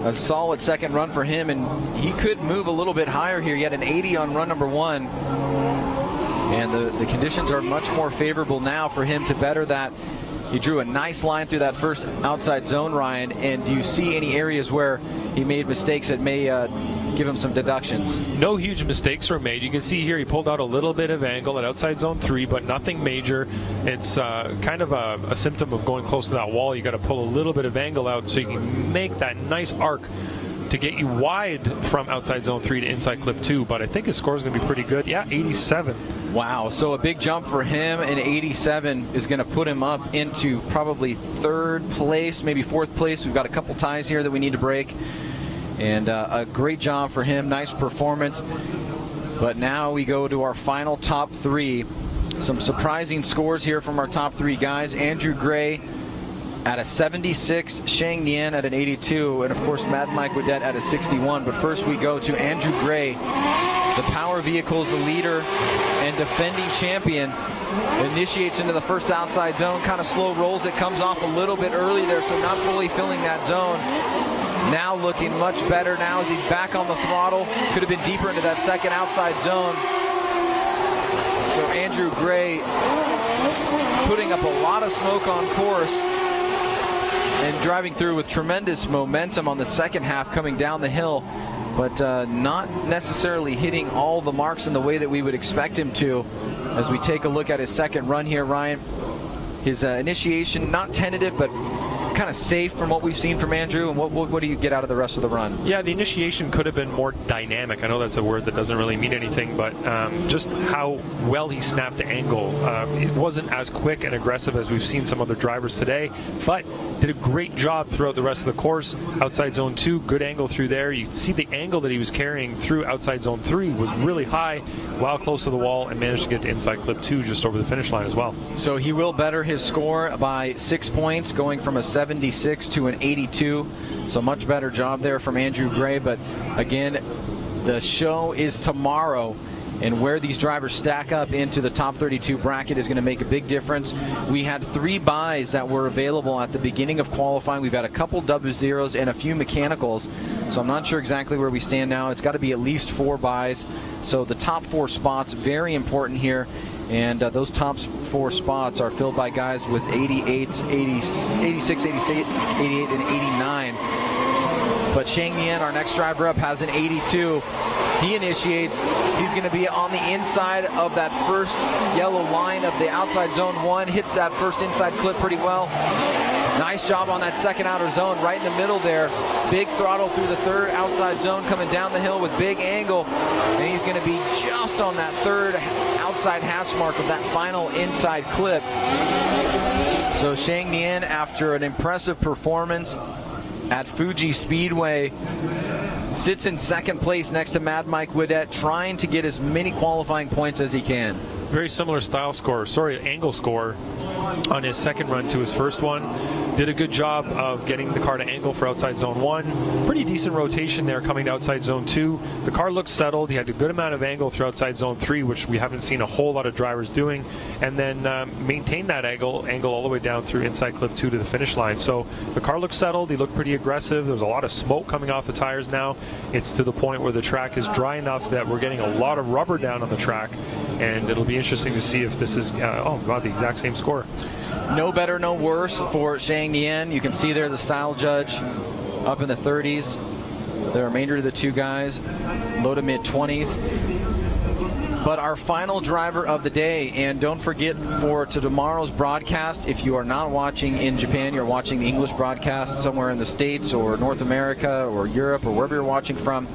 A solid second run for him, and he could move a little bit higher here. He had an 80 on run number 1, and the conditions are much more favorable now for him to better that. He drew a nice line through that first outside zone, Ryan, and do you see any areas where he made mistakes that may give him some deductions? No huge mistakes were made. You can see here he pulled out a little bit of angle at outside zone 3, but nothing major. It's kind of a symptom of going close to that wall. You got to pull a little bit of angle out so you can make that nice arc to get you wide from outside zone 3 to inside clip 2, but I think his score is going to be pretty good. Yeah, 87. Wow, so a big jump for him, and 87 is going to put him up into probably third place, maybe fourth place. We've got a couple ties here that we need to break, and a great job for him. Nice performance. But now we go to our final top 3. Some surprising scores here from our top 3 guys. Andrew Gray at a 76, Shang Nian at an 82, and of course Mad Mike Wedette at a 61. But first we go to Andrew Gray, the Power Vehicles leader and defending champion. Initiates into the first outside zone, kind of slow rolls it, comes off a little bit early there, so not fully filling that zone. Now looking much better now as he's back on the throttle. Could have been deeper into that second outside zone. So Andrew Gray putting up a lot of smoke on course and driving through with tremendous momentum on the second half coming down the hill, but not necessarily hitting all the marks in the way that we would expect him to. As we take a look at his second run here, Ryan, his initiation, not tentative, but kind of safe from what we've seen from Andrew. And what do you get out of the rest of the run? Yeah, the initiation could have been more dynamic. I know that's a word that doesn't really mean anything, but just how well he snapped to angle. It wasn't as quick and aggressive as we've seen some other drivers today, but did a great job throughout the rest of the course. Outside zone 2, good angle through there. You see the angle that he was carrying through outside zone 3 was really high while close to the wall, and managed to get to inside clip 2 just over the finish line as well. So he will better his score by 6 points, going from a 76 to an 82. So much better job there from Andrew Gray. But again, the show is tomorrow, and where these drivers stack up into the top 32 bracket is going to make a big difference. We had 3 buys that were available at the beginning of qualifying. We've had a couple W0s and a few mechanicals, so I'm not sure exactly where we stand now. It's got to be at least 4 buys. So the top 4 spots, very important here. And those top 4 spots are filled by guys with 88s, 86, 88, and 89. But Shang Nian, our next driver up, has an 82. He initiates. He's going to be on the inside of that first yellow line of the outside zone 1. Hits that first inside clip pretty well. Nice job on that second outer zone, right in the middle there. Big throttle through the third outside zone, coming down the hill with big angle. And he's going to be just on that third outside hash mark of that final inside clip. So Shang Nian, after an impressive performance at Fuji Speedway, sits in second place next to Mad Mike Wedette, trying to get as many qualifying points as he can. very similar angle score on his second run to his first one. Did a good job of getting the car to angle for outside zone 1. Pretty decent rotation there coming to outside zone 2. The car looked settled. He had a good amount of angle through outside zone 3, which we haven't seen a whole lot of drivers doing, and then maintained that angle all the way down through inside clip 2 to the finish line. So the car looked settled. He looked pretty aggressive. There's a lot of smoke coming off the tires now. It's to the point where the track is dry enough that we're getting a lot of rubber down on the track, and it'll be interesting to see if this is the exact same score. No better, no worse for Zhang Nian. You can see there the style judge up in the 30s. The remainder of the two guys, low to mid 20s. But our final driver of the day, and don't forget to tomorrow's broadcast, if you are not watching in Japan, you're watching the English broadcast somewhere in the States or North America or Europe or wherever you're watching from,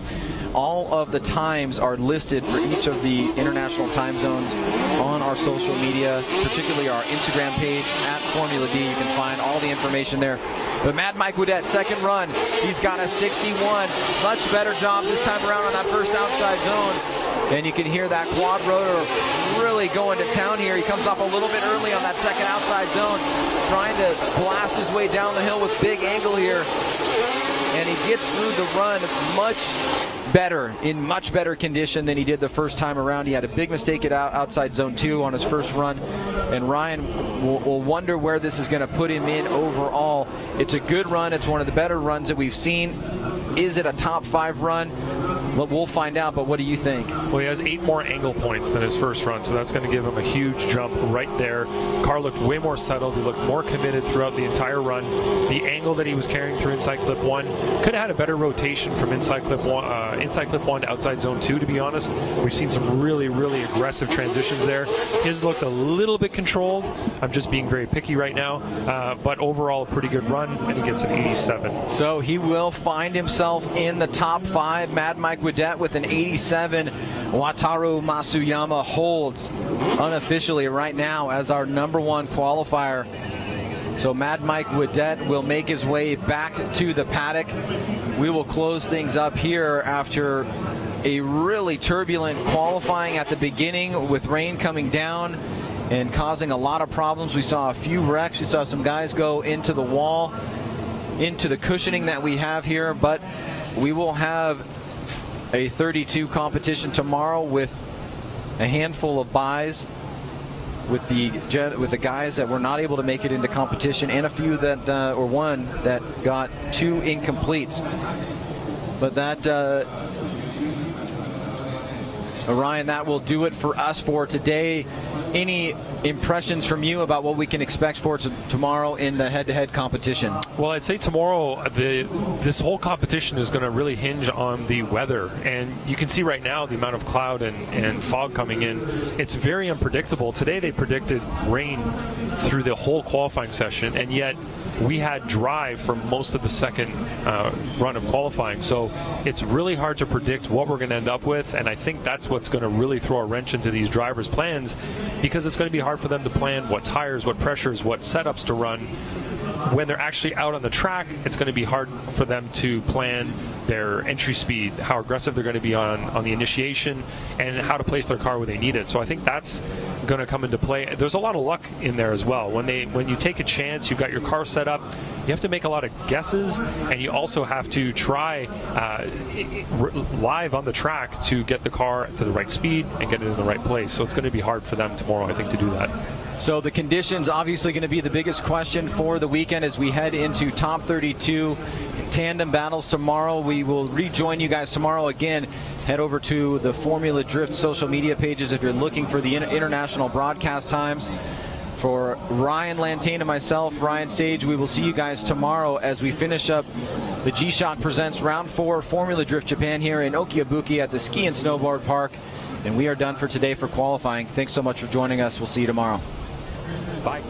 all of the times are listed for each of the international time zones on our social media, particularly our Instagram page at Formula D. You can find all the information there. But Mad Mike Woodette, second run, he's got a 61. Much better job this time around on that first outside zone. And you can hear that quad rotor really going to town here. He comes off a little bit early on that second outside zone, trying to blast his way down the hill with big angle here. And he gets through the run in much better condition than he did the first time around. He had a big mistake at outside zone 2 on his first run, and Ryan will wonder where this is going to put him in overall. It's a good run. It's one of the better runs that we've seen. Is it a top 5 run? Well, we'll find out, but what do you think? Well, he has 8 more angle points than his first run, so that's going to give him a huge jump right there. Car looked way more settled. He looked more committed throughout the entire run. The angle that he was carrying through inside clip 1 could have had a better rotation from inside clip 1 to outside zone 2, to be honest. We've seen some really, really aggressive transitions there. His looked a little bit controlled. I'm just being very picky right now, but overall a pretty good run, and he gets an 87. So he will find himself in the top 5. Mad Mike Woodette with an 87. Wataru Matsuyama holds unofficially right now as our #1 qualifier. So Mad Mike Woodette will make his way back to the paddock. We will close things up here after a really turbulent qualifying at the beginning with rain coming down and causing a lot of problems. We saw a few wrecks. We saw some guys go into the wall, into the cushioning that we have here, but we will have a 32 competition tomorrow with a handful of buys with the guys that were not able to make it into competition, and a few that or one that got 2 incompletes. But that Ryan, that will do it for us for today. Any impressions from you about what we can expect for tomorrow in the head-to-head competition? Well, I'd say tomorrow this whole competition is going to really hinge on the weather, and you can see right now the amount of cloud and fog coming in. It's very unpredictable. Today they predicted rain through the whole qualifying session, and yet we had dry for most of the second run of qualifying. So it's really hard to predict what we're going to end up with, and I think that's what's going to really throw a wrench into these drivers' plans, because it's going to be hard for them to plan what tires, what pressures, what setups to run. When they're actually out on the track, it's going to be hard for them to plan their entry speed, how aggressive they're going to be on the initiation, and how to place their car where they need it. So I think that's going to come into play. There's a lot of luck in there as well. When you take a chance, you've got your car set up, you have to make a lot of guesses, and you also have to try live on the track to get the car to the right speed and get it in the right place. So it's going to be hard for them tomorrow, I think, to do that. So the conditions obviously going to be the biggest question for the weekend as we head into top 32 tandem battles tomorrow. We will rejoin you guys tomorrow again. Head over to the Formula Drift social media pages if you're looking for the international broadcast times. For Ryan Lantain and myself, Ryan Sage, we will see you guys tomorrow as we finish up the G-Shock Presents Round 4 Formula Drift Japan here in Okuibuki at the Ski and Snowboard Park. And we are done for today for qualifying. Thanks so much for joining us. We'll see you tomorrow. Bye.